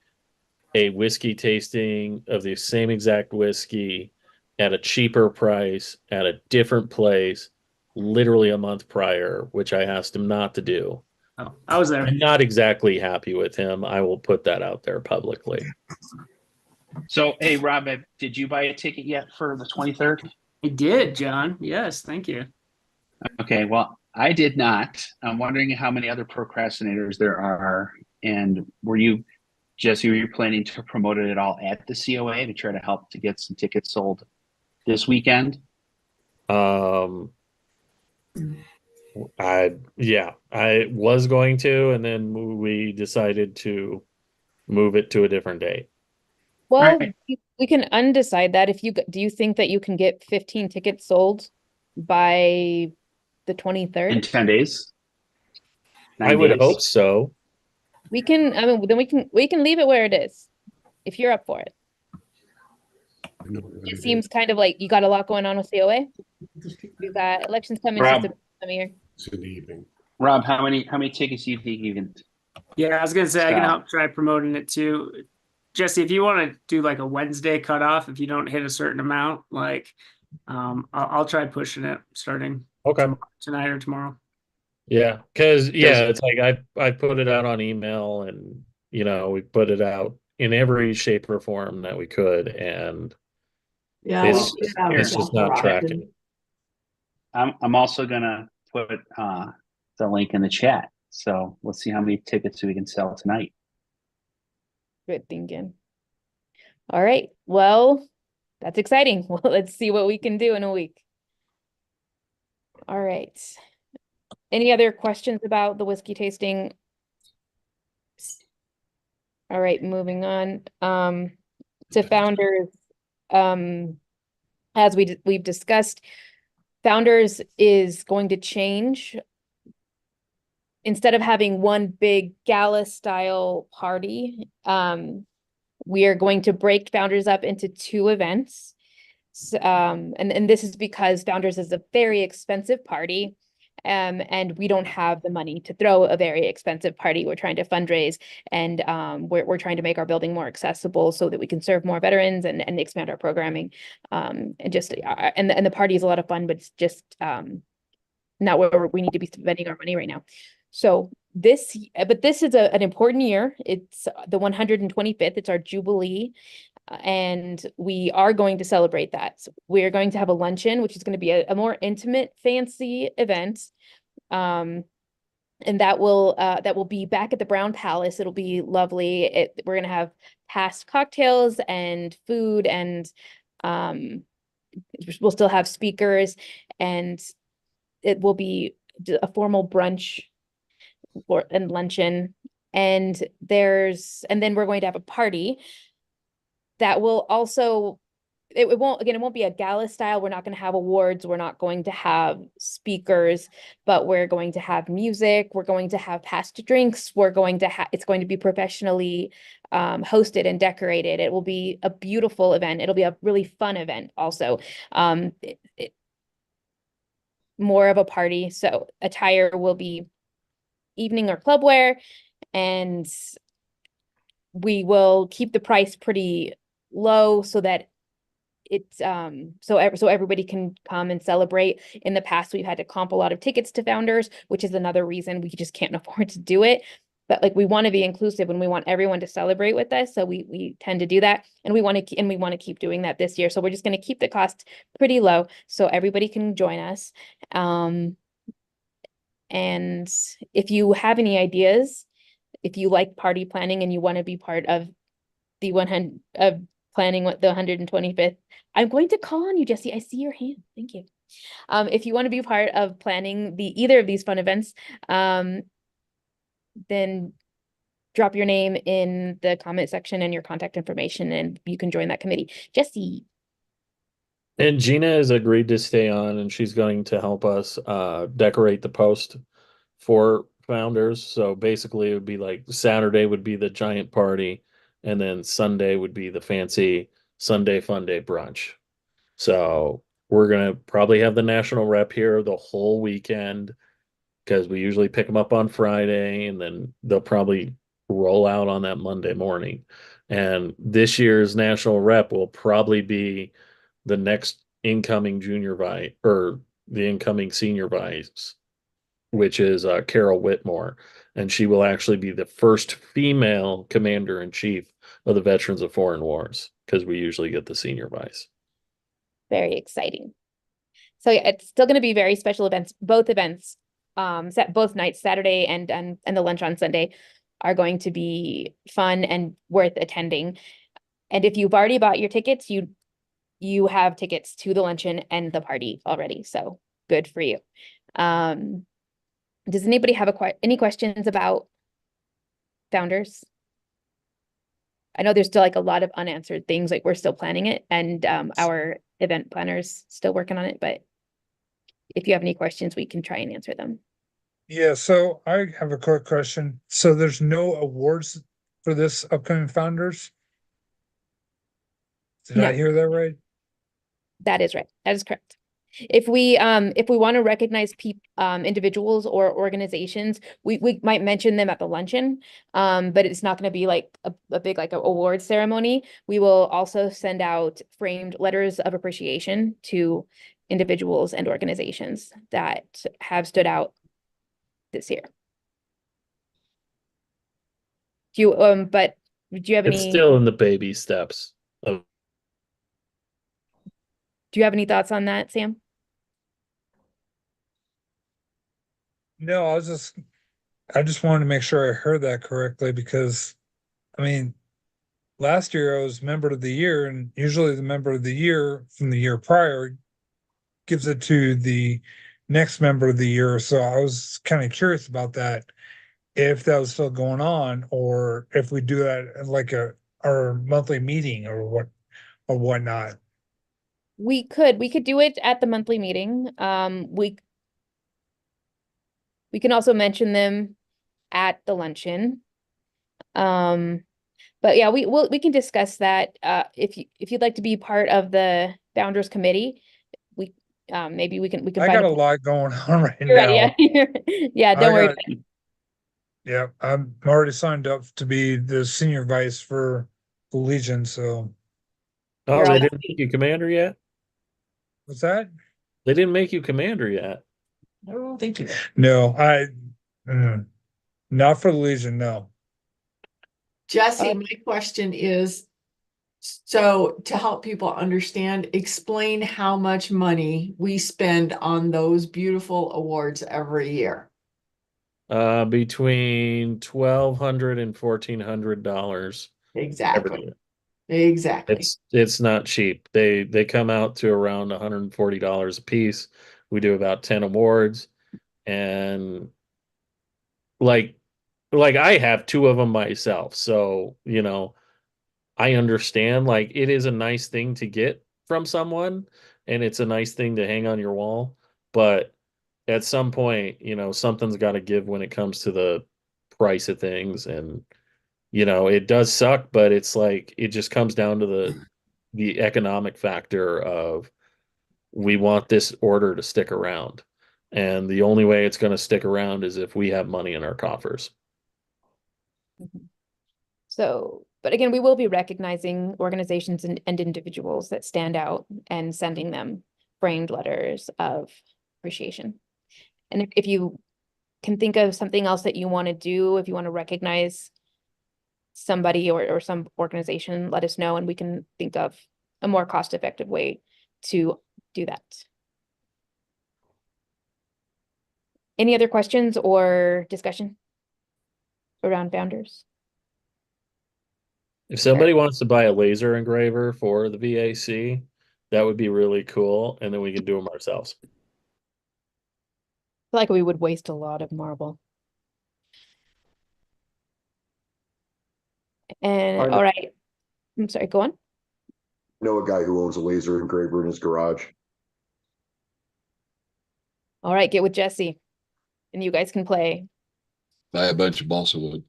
a whiskey tasting of the same exact whiskey at a cheaper price at a different place literally a month prior, which I asked him not to do. Oh, I was there. I'm not exactly happy with him. I will put that out there publicly. So, hey, Rob, did you buy a ticket yet for the 23rd? I did, John. Yes, thank you. Okay, well, I did not. I'm wondering how many other procrastinators there are. And were you planning to promote it at all at the COA to try to help to get some tickets sold this weekend? I was going to, and then we decided to move it to a different date. Well, we can undecide that. Do you think that you can get 15 tickets sold by the 23rd? In 10 days? I would hope so. We can, then we can leave it where it is if you're up for it. It seems kind of like you got a lot going on with COA. You've got elections coming. Rob. Time of year. It's in the evening. Rob, how many tickets do you think you can Yeah, I was gonna say I can So- help try promoting it too. Jesse, if you want to do like a Wednesday cutoff, if you don't hit a certain amount, like I'll try pushing it starting Okay. tonight or tomorrow. Yeah, because it's like I put it out on email, and we put it out in every shape or form that we could, and Yeah, it's we put it out it's just not tracking. I'm also gonna put the link in the chat. So let's see how many tickets we can sell tonight. Good thinking. All right. Well, that's exciting. Well, let's see what we can do in a week. All right. Any other questions about the whiskey tasting? All right, moving on. To Founders, as we've discussed, Founders is going to change. Instead of having one big gala style party, we are going to break Founders up into 2 events. And this is because Founders is a very expensive party. And we don't have the money to throw a very expensive party. We're trying to fundraise, and we're trying to make our building more accessible so that we can serve more veterans and expand our programming. And the party is a lot of fun, but it's just not where we need to be spending our money right now. So this is an important year. It's the 125th. It's our Jubilee. And we are going to celebrate that. So we're going to have a luncheon, which is going to be a more intimate, fancy event. And that will be back at the Brown Palace. It'll be lovely. We're going to have past cocktails and food, and we'll still have speakers, and it will be a formal brunch and luncheon. And then we're going to have a party that will also, it won't be a gala style. We're not going to have awards. We're not going to have speakers, but we're going to have music. We're going to have past drinks. It's going to be professionally hosted and decorated. It will be a beautiful event. It'll be a really fun event also. More of a party. So attire will be evening or club wear, and we will keep the price pretty low so that it's so everybody can come and celebrate. In the past, we've had to comp a lot of tickets to Founders, which is another reason we just can't afford to do it. But like, we want to be inclusive, and we want everyone to celebrate with us, so we tend to do that, and we want to keep doing that this year. So we're just going to keep the cost pretty low so everybody can join us. And if you have any ideas, if you like party planning and you want to be part of the planning the 125th, I'm going to call on you, Jesse. I see your hand. Thank you. If you want to be part of planning either of these fun events, then drop your name in the comment section and your contact information, and you can join that committee. Jesse. And Gina has agreed to stay on, and she's going to help us decorate the post for Founders. So basically, it would be like Saturday would be the giant party, and then Sunday would be the fancy Sunday fun day brunch. So we're gonna probably have the national rep here the whole weekend, because we usually pick them up on Friday, and then they'll probably roll out on that Monday morning. And this year's national rep will probably be the next incoming junior vice, or the incoming senior vice, which is Carol Whitmore. And she will actually be the first female commander-in-chief of the Veterans of Foreign Wars, because we usually get the senior vice. Very exciting. So yeah, it's still going to be very special events. Both events, both nights, Saturday and the lunch on Sunday, are going to be fun and worth attending. And if you've already bought your tickets, you have tickets to the luncheon and the party already. So good for you. Does anybody have any questions about Founders? I know there's still like a lot of unanswered things, like we're still planning it, and our event planners still working on it, but if you have any questions, we can try and answer them. Yeah, so I have a quick question. So there's no awards for this upcoming Founders? Did I hear that right? That is right. That is correct. If we want to recognize individuals or organizations, we might mention them at the luncheon, but it's not going to be like a big like award ceremony. We will also send out framed letters of appreciation to individuals and organizations that have stood out this year. Do you but do you have It's any? still in the baby steps of. Do you have any thoughts on that, Sam? No, I just wanted to make sure I heard that correctly because, I mean, last year I was member of the year, and usually the member of the year from the year prior gives it to the next member of the year. So I was kind of curious about that, if that was still going on, or if we do that at like our monthly meeting or whatnot. We could do it at the monthly meeting. We can also mention them at the luncheon. But yeah, we can discuss that. If you'd like to be part of the Founders Committee, maybe we can I got a lot going on right You're now. right, yeah. Yeah, don't worry. Yeah, I'm already signed up to be the senior vice for the Legion, so. Oh, they didn't make you commander yet? What's that? They didn't make you commander yet. I don't think you. No, not for the Legion, no. Jesse, my question is, so to help people understand, explain how much money we spend on those beautiful awards every year. Between $1,200 and $1,400. Exactly. Exactly. It's not cheap. They come out to around $140 a piece. We do about 10 awards, and like I have 2 of them myself. So, I understand, like, it is a nice thing to get from someone, and it's a nice thing to hang on your wall, but at some point, something's got to give when it comes to the price of things. And it does suck, but it's like it just comes down to the economic factor of, we want this order to stick around, and the only way it's going to stick around is if we have money in our coffers. So, but again, we will be recognizing organizations and individuals that stand out and sending them framed letters of appreciation. And if you can think of something else that you want to do, if you want to recognize somebody or some organization, let us know, and we can think of a more cost-effective way to do that. Any other questions or discussion around Founders? If somebody wants to buy a laser engraver for the VAC, that would be really cool, and then we can do them ourselves. I feel like we would waste a lot of marble. And all right, I'm sorry, go on. I know a guy who owns a laser engraver in his garage. All right, get with Jesse, and you guys can play. Buy a bunch of balsa wood.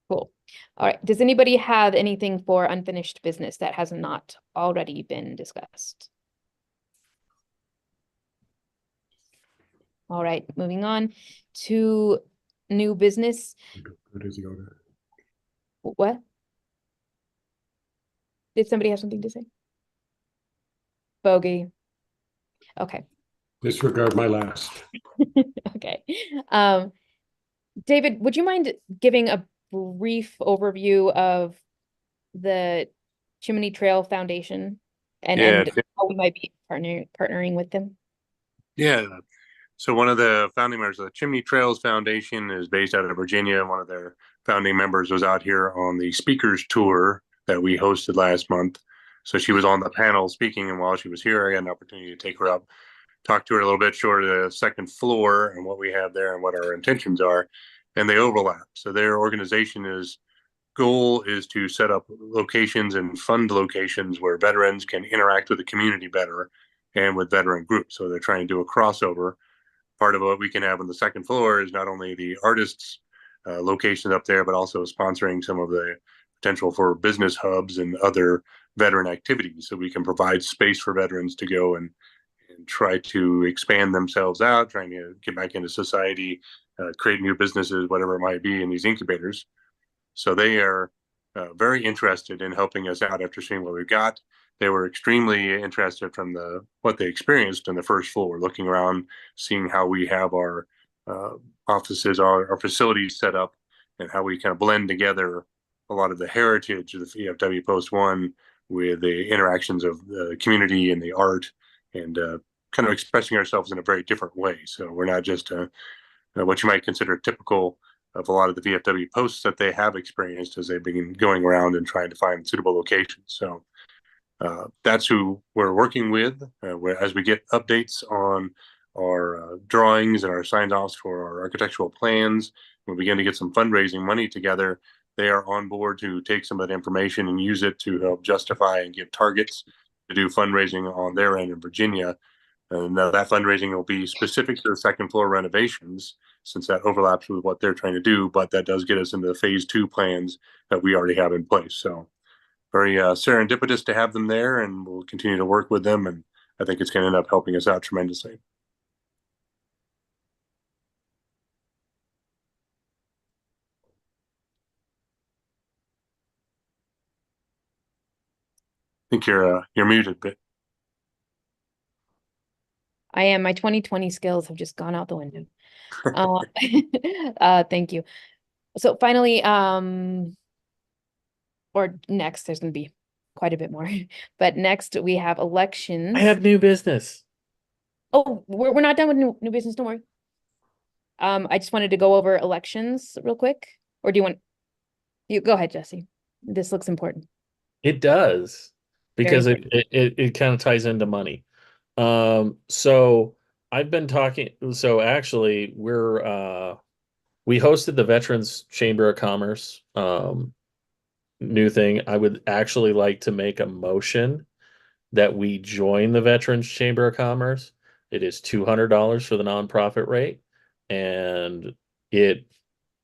Cool. All right, does anybody have anything for unfinished business that has not already been discussed? All right, moving on to new business. What? Did somebody have something to say? Bogey. Okay. Disregard my last. Okay. David, would you mind giving a brief overview of the Chimney Trail Foundation and how we might be partnering with them? Yeah. So one of the founding members of the Chimney Trails Foundation is based out of Virginia. One of their founding members was out here on the speakers tour that we hosted last month. So she was on the panel speaking, and while she was here, I had an opportunity to take her up, talk to her a little bit, show her the second floor and what we have there and what our intentions are, and they overlap. So their organization's goal is to set up locations and fund locations where veterans can interact with the community better and with veteran groups. So they're trying to do a crossover. Part of what we can have on the second floor is not only the artists' locations up there, but also sponsoring some of the potential for business hubs and other veteran activities, so we can provide space for veterans to go and try to expand themselves out, trying to get back into society, create new businesses, whatever it might be in these incubators. So they are very interested in helping us out after seeing what we've got. They were extremely interested from what they experienced on the first floor, looking around, seeing how we have our offices, our facilities set up, and how we kind of blend together a lot of the heritage of the VFW Post One with the interactions of the community and the art, and kind of expressing ourselves in a very different way. So we're not just what you might consider typical of a lot of the VFW posts that they have experienced as they've been going around and trying to find suitable locations. So that's who we're working with. As we get updates on our drawings and our sign-offs for our architectural plans, we begin to get some fundraising money together. They are on board to take some of that information and use it to help justify and give targets to do fundraising on their end in Virginia. And that fundraising will be specific to the second floor renovations, since that overlaps with what they're trying to do, but that does get us into the phase 2 plans that we already have in place. So very serendipitous to have them there, and we'll continue to work with them. And I think it's going to end up helping us out tremendously. I think you're muted, but I am. My 2020 skills have just gone out the window. Thank you. So finally, or next, there's going to be quite a bit more, but next we have elections. I have new business. Oh, we're not done with new business. Don't worry. I just wanted to go over elections real quick, or do you want? You go ahead, Jesse. This looks important. It does, because it kind of ties into money. So I've been talking. So actually, we hosted the Veterans Chamber of Commerce new thing. I would actually like to make a motion that we join the Veterans Chamber of Commerce. It is $200 for the nonprofit rate, and it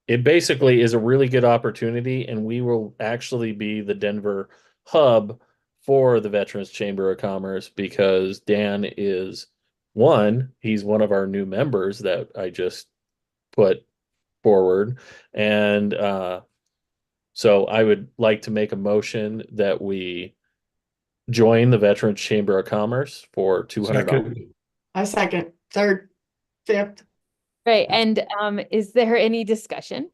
basically is a really good opportunity, and we will actually be the Denver hub for the Veterans Chamber of Commerce, because Dan is he's one of our new members that I just put forward. And so I would like to make a motion that we join the Veterans Chamber of Commerce for $200. I second, third, fifth. Right. And is there any discussion?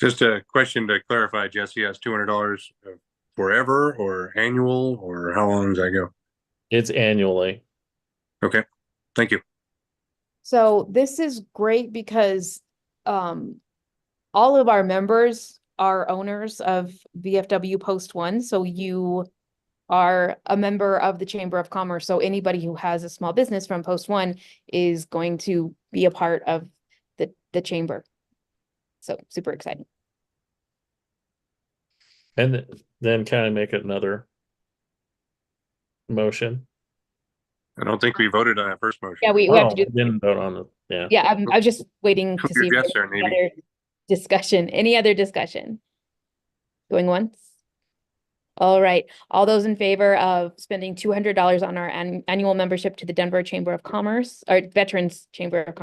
just a question to clarify, Jesse, that's $200 forever or annual, or how long does that go? It's annually. Okay, thank you. So this is great because all of our members are owners of VFW Post One. So you are a member of the Chamber of Commerce. So anybody who has a small business from Post One is going to be a part of the chamber. So super exciting. And then can I make another motion? I don't think we voted on that first motion. Yeah, we have to do. Didn't vote on it. Yeah. Yeah, I'm just waiting to see if Yes, there's sir, any maybe. other discussion. Any other discussion? Going once? All right. All those in favor of spending $200 on our annual membership to the Denver Chamber of Commerce, or Veterans Chamber of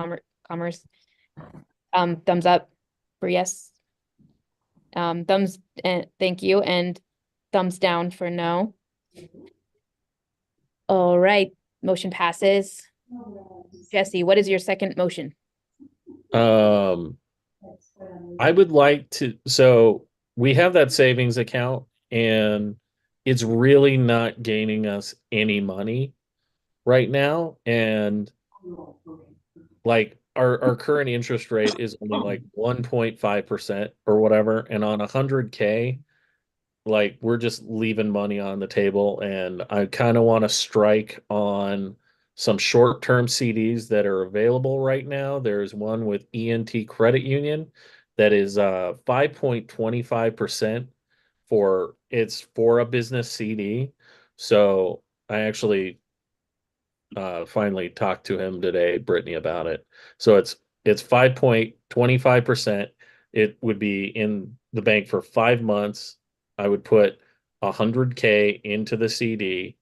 Commerce, thumbs up for yes. Thumbs, thank you, and thumbs down for no. All right, motion passes. Jesse, what is your second motion? I would like to, so we have that savings account and it's really not gaining us any money right now. And like our current interest rate is only like 1.5% or whatever. And on 100K, like we're just leaving money on the table. And I kind of want to strike on some short-term CDs that are available right now. There's one with ENT Credit Union that is 5.25% for a business CD. So I actually finally talked to him today, Brittany, about it. So it's 5.25%. It would be in the bank for 5 months. I would put 100K into the CD.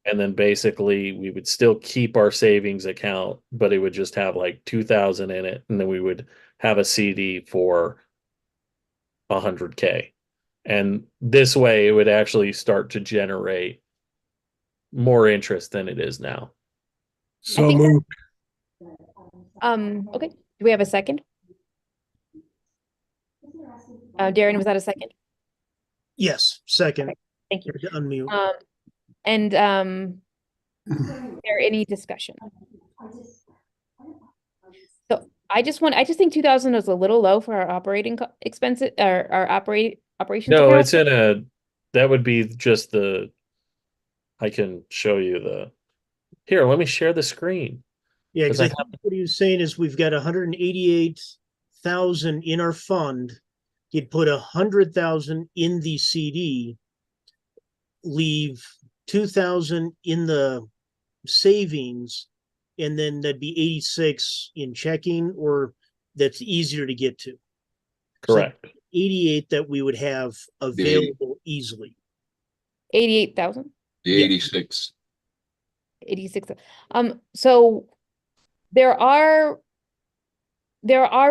And then basically we would still keep our savings account, but it would just have like 2,000 in it. And then we would have a CD for 100K. And this way it would actually start to generate more interest than it is now. So moved. Okay, do we have a second? Darren, was that a second? Yes, second. Thank you. Unmute. And is there any discussion? So I just think 2,000 is a little low for our operating expenses, our operations. No, account. it's that would be just I can show you here, let me share the screen. Yeah, because I think what he was saying is we've got 188,000 in our fund. You'd put 100,000 in the CD, leave 2,000 in the savings, and then that'd be 86 in checking, or that's easier to get to. Correct. So 88 that we would have available easily. 88,000? The 86. 86. So there are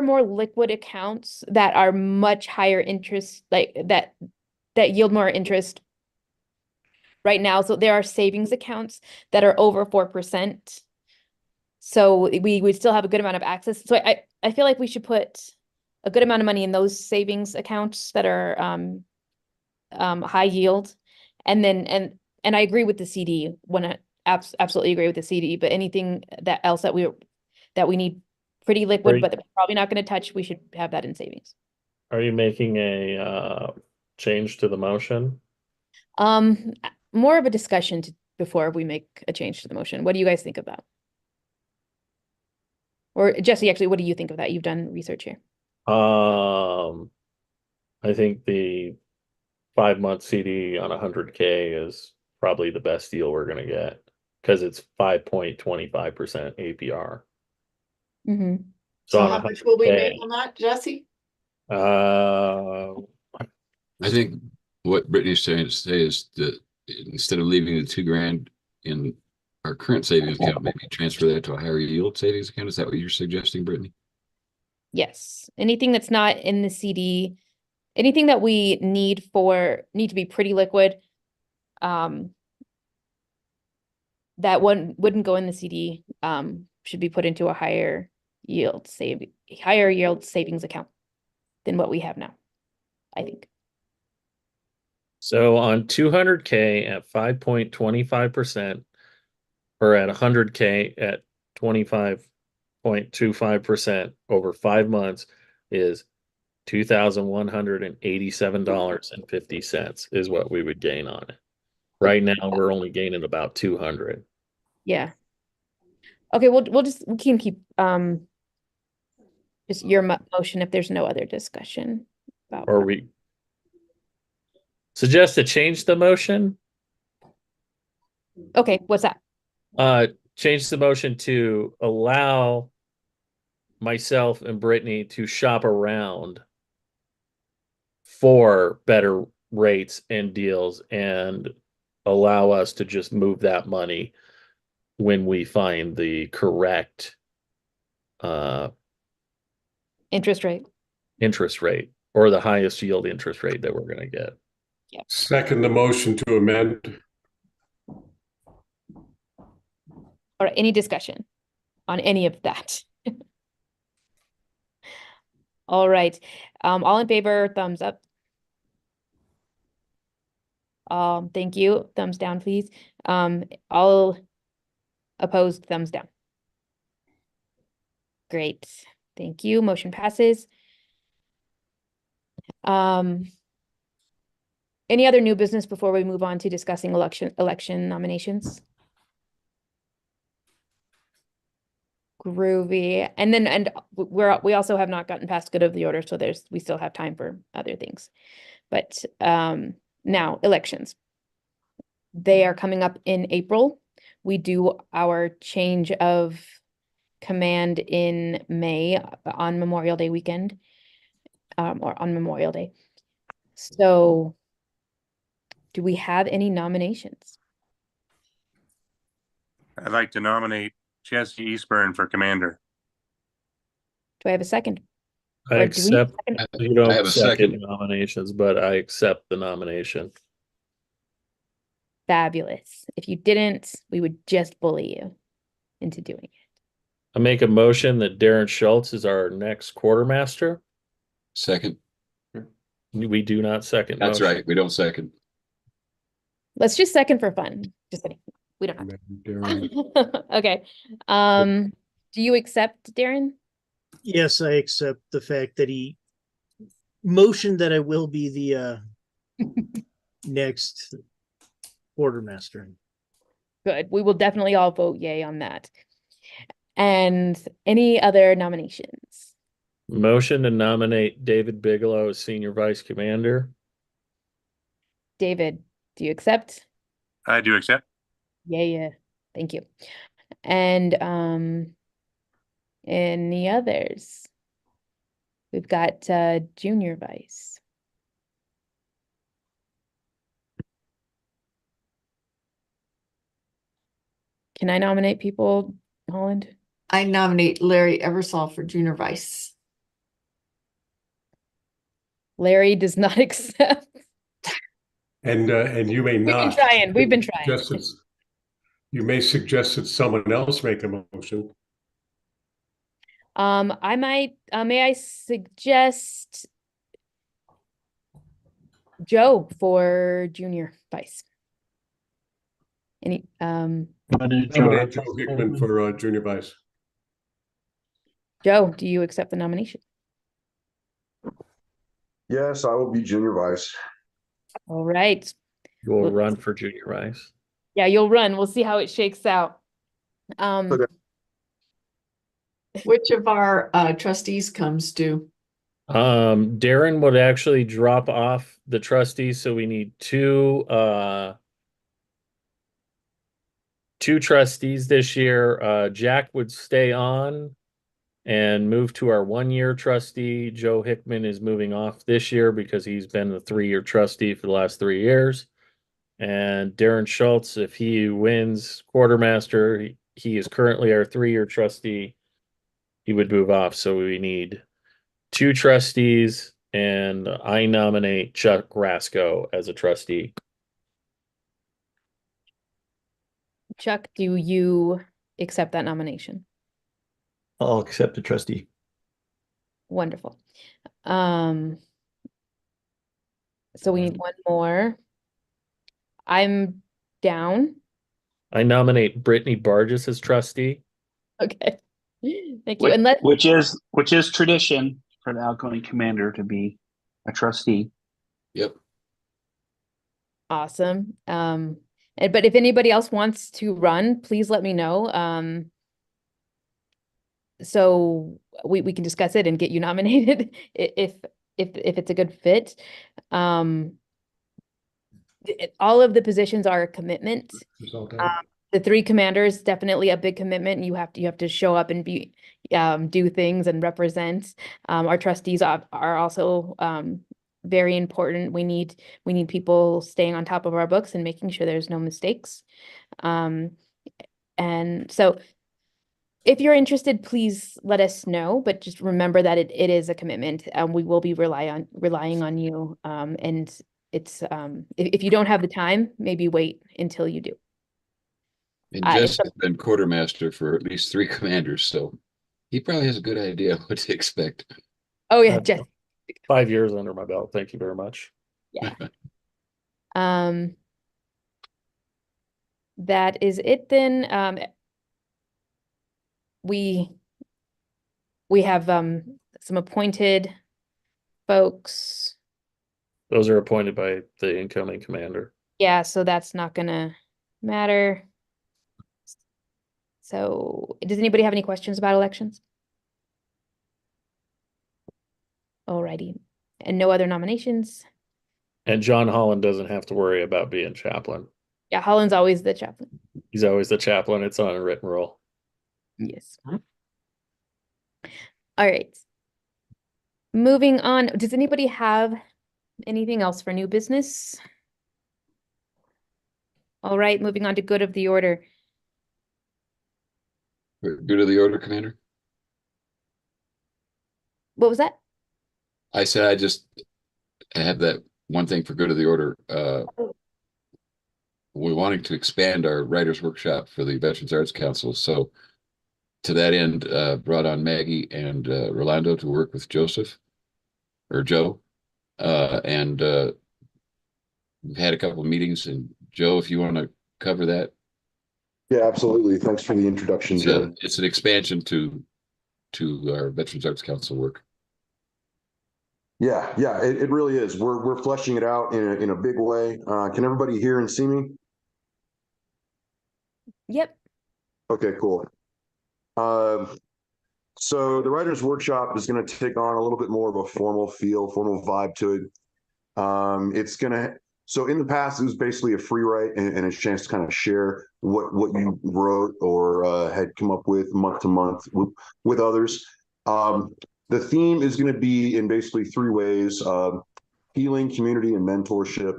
more liquid accounts that are much higher interest, like that yield more interest right now. So there are savings accounts that are over 4%. So we would still have a good amount of access. So I feel like we should put a good amount of money in those savings accounts that are high yield. And I agree with the CD, absolutely agree with the CD, but anything else that we need pretty liquid, but that we're probably not going to touch, we should have that in savings. Are you making a change to the motion? More of a discussion before we make a change to the motion. What do you guys think of that? Or Jesse, actually, what do you think of that? You've done research here. I think the 5-month CD on 100K is probably the best deal we're going to get because it's 5.25% APR. Mm-hmm. So how much will we make on that, Jesse? I think what Brittany's trying to say is that instead of leaving the $2,000 in our current savings account, maybe transfer that to a higher yield savings account. Is that what you're suggesting, Brittany? Yes. Anything that's not in the CD, anything that we need to be pretty liquid, that wouldn't go in the CD, should be put into a higher yield savings account than what we have now, I think. So on 200K at 5.25%, or at 100K at 25.25% over 5 months is $2,187.50 is what we would gain on it. Right now, we're only gaining about 200. Yeah. Okay, we can keep just your motion if there's no other discussion about. Or we suggest to change the motion. Okay, what's that? Change the motion to allow myself and Brittany to shop around for better rates and deals and allow us to just move that money when we find the correct interest rate or the highest yield interest rate that we're going to get. Yeah. Second the motion to amend. All right, any discussion on any of that? All right, all in favor, thumbs up. Thank you, thumbs down, please. All opposed, thumbs down. Great, thank you, motion passes. Any other new business before we move on to discussing election nominations? Groovy. And we also have not gotten past good of the order, so we still have time for other things. But now elections. They are coming up in April. We do our change of command in May on Memorial Day weekend, or on Memorial Day. So Do we have any nominations? I'd like to nominate Jesse Eastburn for commander. Do I have a second? I Or do we need a accept, second? you don't I have a second second. nominations, but I accept the nomination. Fabulous. If you didn't, we would just bully you into doing it. I make a motion that Darren Schultz is our next quartermaster. Second. We do not second. That's motion. right. We don't second. Let's just second for fun. Just kidding. We don't have to. Okay. Do you accept, Darren? Yes, I accept the fact that he motioned that I will be the next quartermaster. Good. We will definitely all vote yay on that. And any other nominations? Motion to nominate David Bigelow as senior vice commander. David, do you accept? I do accept. Yeah. Thank you. And any others? We've got junior vice. Can I nominate people, Holland? I nominate Larry Eversole for junior vice. Larry does not accept. And you may not. We've been trying. You may suggest that someone else make a motion. I might, may I suggest Joe for junior vice? Any, Nominate Joe Hickman for junior vice. Joe, do you accept the nomination? Yes, I will be junior vice. All right. You'll run for junior vice. Yeah, you'll run. We'll see how it shakes out. Which of our trustees comes due? Darren would actually drop off the trustees, so we need two trustees this year. Jack would stay on and move to our 1-year trustee. Joe Hickman is moving off this year because he's been the 3-year trustee for the last 3 years. And Darren Schultz, if he wins quartermaster, he is currently our 3-year trustee. He would move off. So we need 2 trustees, and I nominate Chuck Rasco as a trustee. Chuck, do you accept that nomination? I'll accept the trustee. Wonderful. So we need one more. I'm down. I nominate Brittany Barges as trustee. Okay. Thank you. And Which is tradition for the outgoing commander to be a trustee. Yep. Awesome. But if anybody else wants to run, please let me know. So we can discuss it and get you nominated if it's a good fit. All of the positions are a commitment. The 3 commanders, definitely a big commitment, and you have to show up and be do things and represent. Our trustees are also very important. We need people staying on top of our books and making sure there's no mistakes. And so if you're interested, please let us know, but just remember that it is a commitment, and we will be relying on you. And it's if you don't have the time, maybe wait until you do. And Jesse's been quartermaster for at least 3 commanders, so he probably has a good idea what to expect. Oh yeah, Jesse. 5 years under my belt. Thank you very much. Yeah. That is it then. We have some appointed folks. Those are appointed by the incoming commander. Yeah, so that's not gonna matter. So does anybody have any questions about elections? Alrighty. And no other nominations? And John Holland doesn't have to worry about being chaplain. Yeah, Holland's always the chaplain. He's always the chaplain. It's on a written rule. Yes. All right. Moving on. Does anybody have anything else for new business? All right, moving on to good of the order. Good of the order, Commander. What was that? I said I have that one thing for good of the order. We're wanting to expand our writers workshop for the Veterans Arts Council. So to that end, brought on Maggie and Rolando to work with Joseph or Joe. And we've had a couple of meetings, and Joe, if you want to cover that. Yeah, absolutely. Thanks for the introduction, Joe. It's an expansion to our Veterans Arts Council work. Yeah, it really is. We're fleshing it out in a big way. Can everybody hear and see me? Yep. Okay, cool. So the Writers Workshop is going to take on a little bit more of a formal feel, formal vibe to it. So in the past, it was basically a free write and a chance to kind of share what you wrote or had come up with month to month with others. The theme is going to be in basically three ways: healing, community, and mentorship.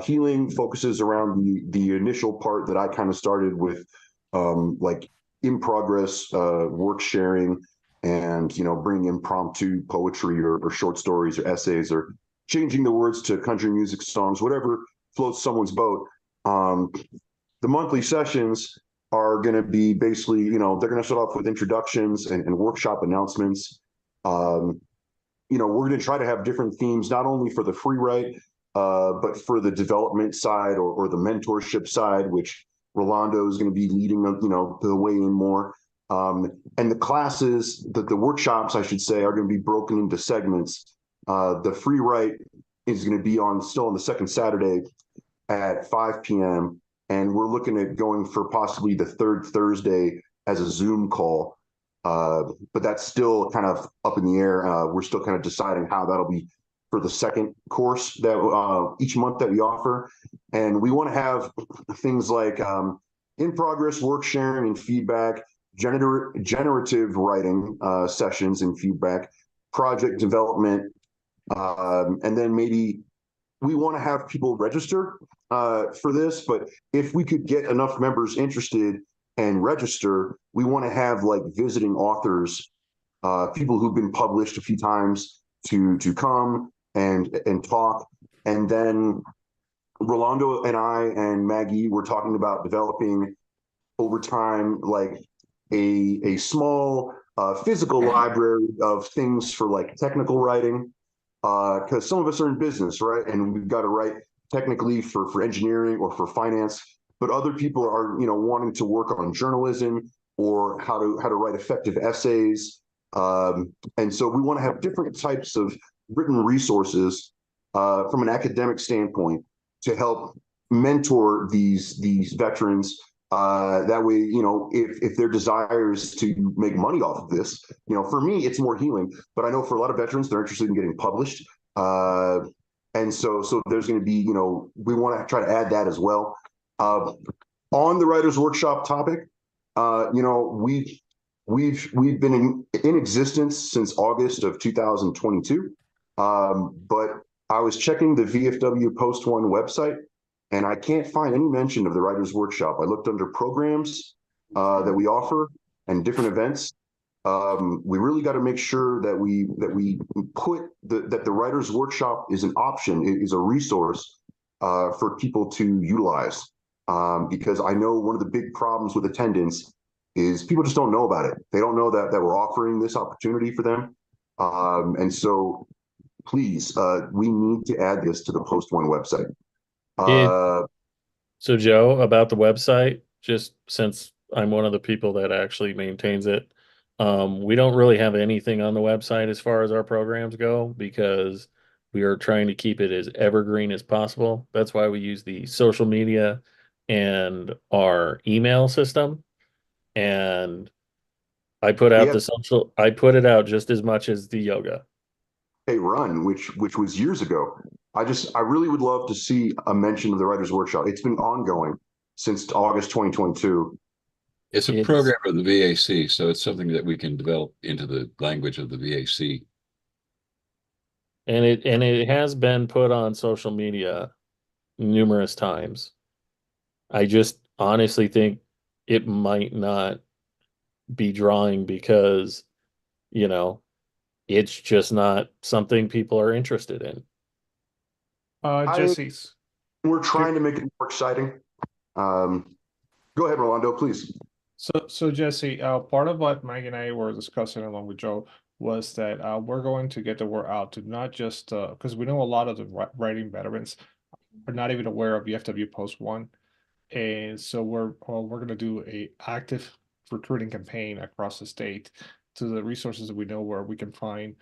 Healing focuses around the initial part that I kind of started with, like in progress work sharing, and bringing impromptu poetry or short stories or essays or changing the words to country music songs, whatever floats someone's boat. The monthly sessions are going to be basically, they're going to start off with introductions and workshop announcements. We're going to try to have different themes, not only for the free write, but for the development side or the mentorship side, which Rolando is going to be leading, the way in more. And the classes, the workshops, I should say, are going to be broken into segments. The free write is going to be still on the second Saturday at 5 p.m. And we're looking at going for possibly the third Thursday as a Zoom call. But that's still kind of up in the air. We're still kind of deciding how that'll be for the second course that each month that we offer. And we want to have things like in progress work sharing and feedback, generative writing sessions and feedback, project development, and then maybe we want to have people register for this, but if we could get enough members interested and register, we want to have like visiting authors, people who've been published a few times to come and talk. And then Rolando and I and Maggie were talking about developing over time like a small physical library of things for like technical writing, because some of us are in business, right? And we've got to write technically for engineering or for finance, but other people are wanting to work on journalism or how to write effective essays. And so we want to have different types of written resources from an academic standpoint to help mentor these veterans. That way, if their desire is to make money off of this, for me, it's more healing, but I know for a lot of veterans, they're interested in getting published. And so there's going to be, we want to try to add that as well. On the Writers Workshop topic, we've been in existence since August of 2022. But I was checking the VFW Post One website, and I can't find any mention of the Writers Workshop. I looked under programs that we offer and different events. We really got to make sure that we put that the Writers Workshop is an option, is a resource for people to utilize. Because I know one of the big problems with attendance is people just don't know about it. They don't know that we're offering this opportunity for them. And so please, we need to add this to the Post One website. So Joe, about the website, just since I'm one of the people that actually maintains it, we don't really have anything on the website as far as our programs go because we are trying to keep it as evergreen as possible. That's why we use the social media and our email system. And I put out I put it out just as much as the yoga. Run, which was years ago. I really would love to see a mention of the Writers Workshop. It's been ongoing since August 2022. It's a program of the VAC, so it's something that we can develop into the language of the VAC. And it has been put on social media numerous times. I just honestly think it might not be drawing because, you know, it's just not something people are interested in. Jesse's. We're trying to make it more exciting. Go ahead, Rolando, please. So Jesse, part of what Mike and I were discussing along with Joe was that we're going to get the word out to not just because we know a lot of the writing veterans are not even aware of VFW Post One, and so we're going to do a active recruiting campaign across the state to the resources that we know where we can find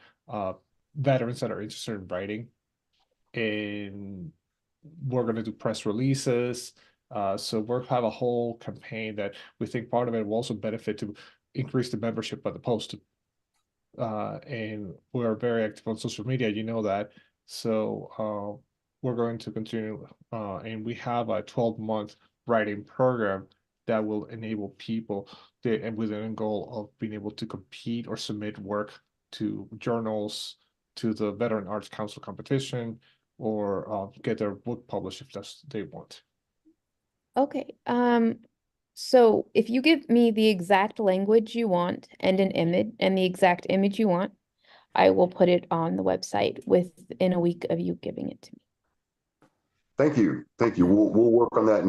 veterans that are interested in writing, and we're going to do press releases. So we'll have a whole campaign that we think part of it will also benefit to increase the membership of the Post. And we're very active on social media, you know that. So we're going to continue, and we have a 12-month writing program that will enable people and with an end goal of being able to compete or submit work to journals, to the Veteran Arts Council competition, or get their book published if that's they want. Okay, so if you give me the exact language you want and an image and the exact image you want, I will put it on the website within a week of you giving it to me. Thank you. Thank you. We'll work on that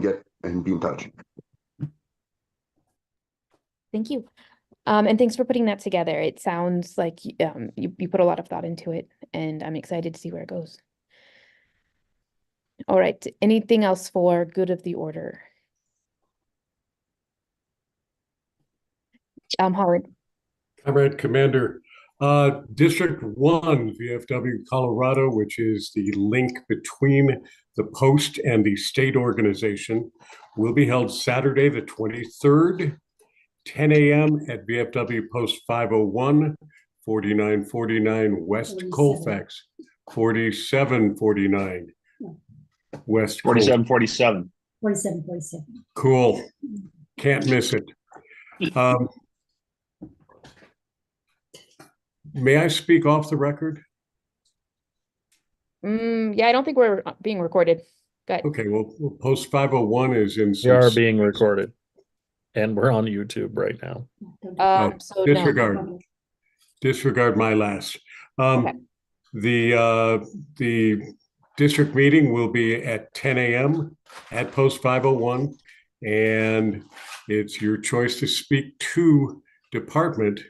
and be in touch. Thank you. And thanks for putting that together. It sounds like you put a lot of thought into it, and I'm excited to see where it goes. All right, anything else for good of the order? Holland. Comrade Commander, District 1 VFW Colorado, which is the link between the Post and the state organization, will be held Saturday the 23rd, 10 a.m. at VFW Post 501, 4949 West Colfax, 4749 West 4747. 4747. Cool. Can't miss it. May I speak off the record? Yeah, I don't think we're being recorded. Good. Okay, well, Post 501 is in. We are being recorded, and we're on YouTube right now. So disregard. no. Disregard my last. Okay. The district meeting will be at 10 a.m. at Post 501, and it's your choice to speak to department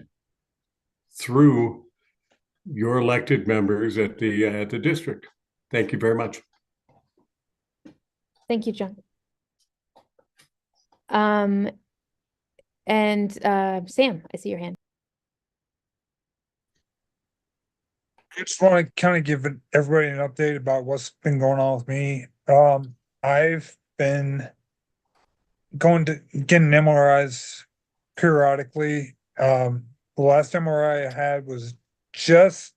through your elected members at the district. Thank you very much. Thank you, John. And Sam, I see your hand. I just want to kind of give everybody an update about what's been going on with me. I've been going to getting MRIs periodically. The last MRI I had was just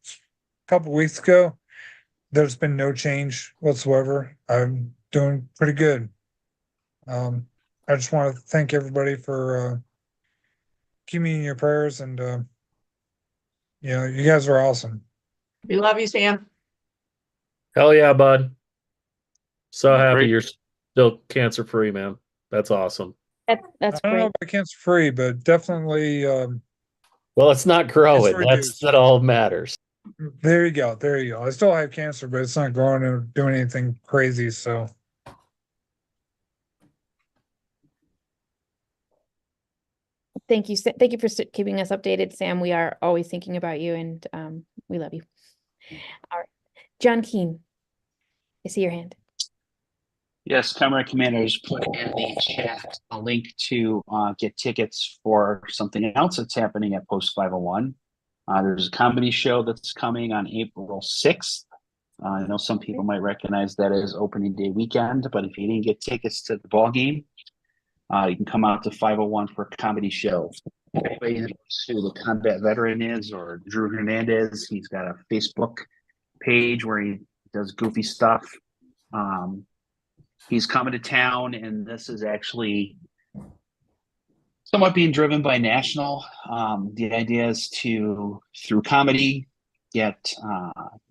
a couple weeks ago. There's been no change whatsoever. I'm doing pretty good. I just want to thank everybody for keeping me in your prayers, and you know, you guys are awesome. We love you, Sam. Hell yeah, bud. So happy Great. you're still cancer free, man. That's awesome. That's I don't know great. about cancer free, but definitely Well, it's not growing. It's reduced. That all matters. there you go. There you go. I still have cancer, but it's not growing or doing anything crazy. So Thank you. Thank you for keeping us updated, Sam. We are always thinking about you, and we love you. All right. John Keane, I see your hand. Yes, Comrade Commanders put in the chat a link to get tickets for something else that's happening at Post 501. There's a comedy show that's coming on April 6th. I know some people might recognize that as opening day weekend, but if you didn't get tickets to the ball game, you can come out to 501 for a comedy show. Anybody who knows who the combat veteran is, or Drew Hernandez, he's got a Facebook page where he does goofy stuff. He's coming to town, and this is actually somewhat being driven by national. The idea is to, through comedy, get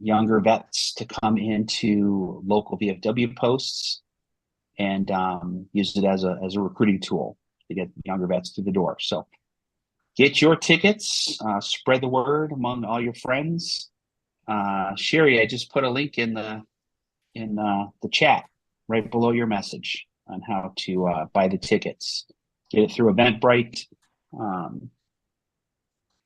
younger vets to come into local VFW posts and use it as a recruiting tool to get younger vets through the door. So get your tickets, spread the word among all your friends. Sherry, I just put a link in the chat right below your message on how to buy the tickets. Get it through Eventbrite.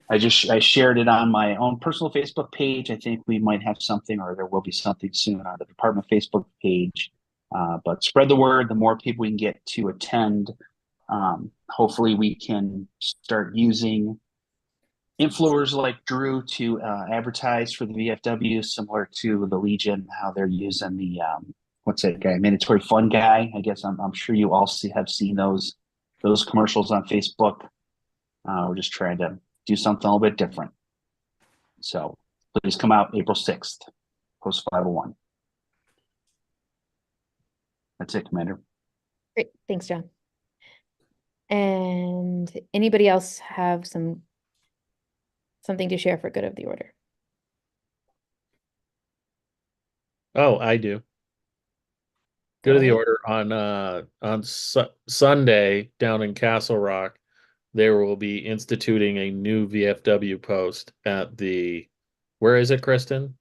I shared it on my own personal Facebook page. I think we might have something, or there will be something soon on the department Facebook page. But spread the word. The more people we can get to attend, hopefully we can start using influencers like Drew to advertise for the VFW, similar to the Legion, how they're using the what's that guy, Mandatory Fun Guy. I guess I'm sure you all have seen those commercials on Facebook. We're just trying to do something a little bit different. So please come out April 6th, post 501. That's it, Commander. Great, thanks, John. And anybody else have something to share for good of the order? Oh, I do. Good of the order on Sunday down in Castle Rock, there will be instituting a new VFW post at the, where is it, Kristen?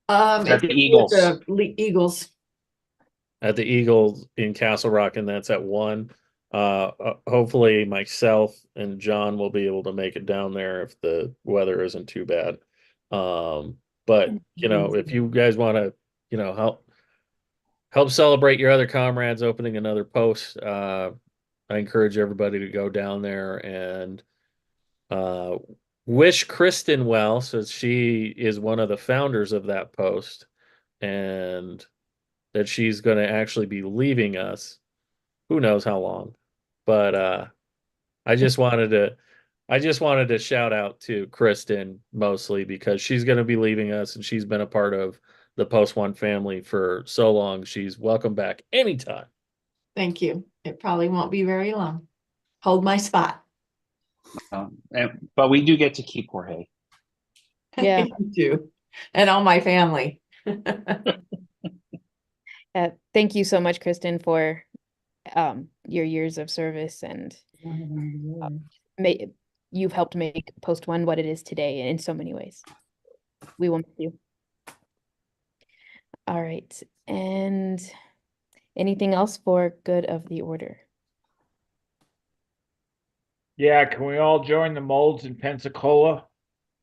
At the Eagles. Eagles. At the Eagles in Castle Rock, and that's at 1. Hopefully myself and John will be able to make it down there if the weather isn't too bad. But you know, if you guys want to, you know, help celebrate your other comrades opening another post, I encourage everybody to go down there and wish Kristen well, since she is one of the founders of that post, and that she's going to actually be leaving us. Who knows how long? But I just wanted to shout out to Kristen mostly because she's going to be leaving us, and she's been a part of the Post One family for so long. She's welcome back anytime. Thank you. It probably won't be very long. Hold my spot. But we do get to keep Jorge. Yeah. You do. And all my family. Thank you so much, Kristen, for your years of service, and you've helped make Post One what it is today in so many ways. We will miss you. All right. And anything else for good of the order? Yeah, can we all join the molds in Pensacola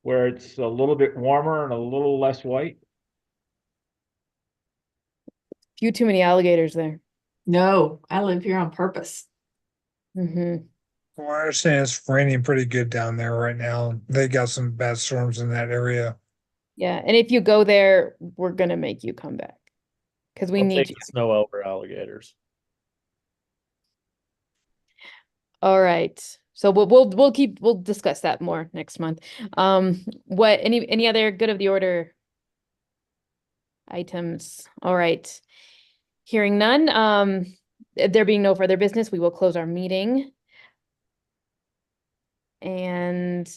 where it's a little bit warmer and a little less white? Few too many alligators there. No, I live here on purpose. Mm-hmm. Well, I understand it's raining pretty good down there right now. They got some bad storms in that area. Yeah, and if you go there, we're gonna make you come back because we I'll need take you. the snow over alligators. All right. So we'll discuss that more next month. What any other good of the order items? All right. Hearing none, there being no further business, we will close our meeting. And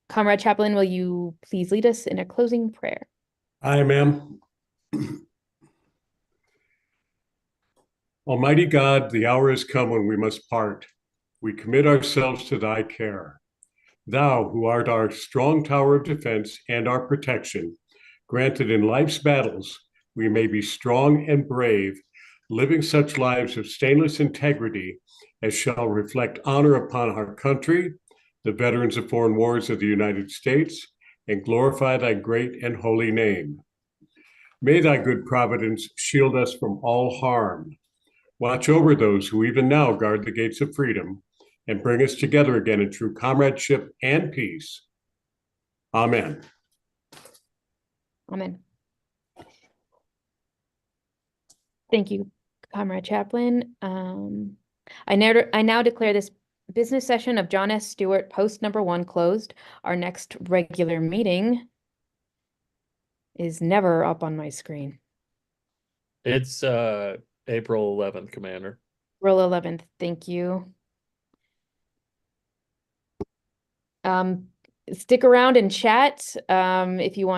Comrade Chaplain, will you please lead us in a closing prayer? Aye, ma'am. Almighty God, the hour has come when we must part. We commit ourselves to thy care. Thou, who art our strong tower of defense and our protection, granted in life's battles we may be strong and brave, living such lives of stainless integrity as shall reflect honor upon our country, the veterans of foreign wars of the United States, and glorify thy great and holy name. May thy good providence shield us from all harm. Watch over those who even now guard the gates of freedom, and bring us together again in true comradeship and peace. Amen. Amen. Thank you, Comrade Chaplain. I now declare this business session of John S. Stewart Post number 1 closed. Our next regular meeting is never up on my screen. It's April 11th, Commander. April 11th. Thank you. Stick around and chat if you want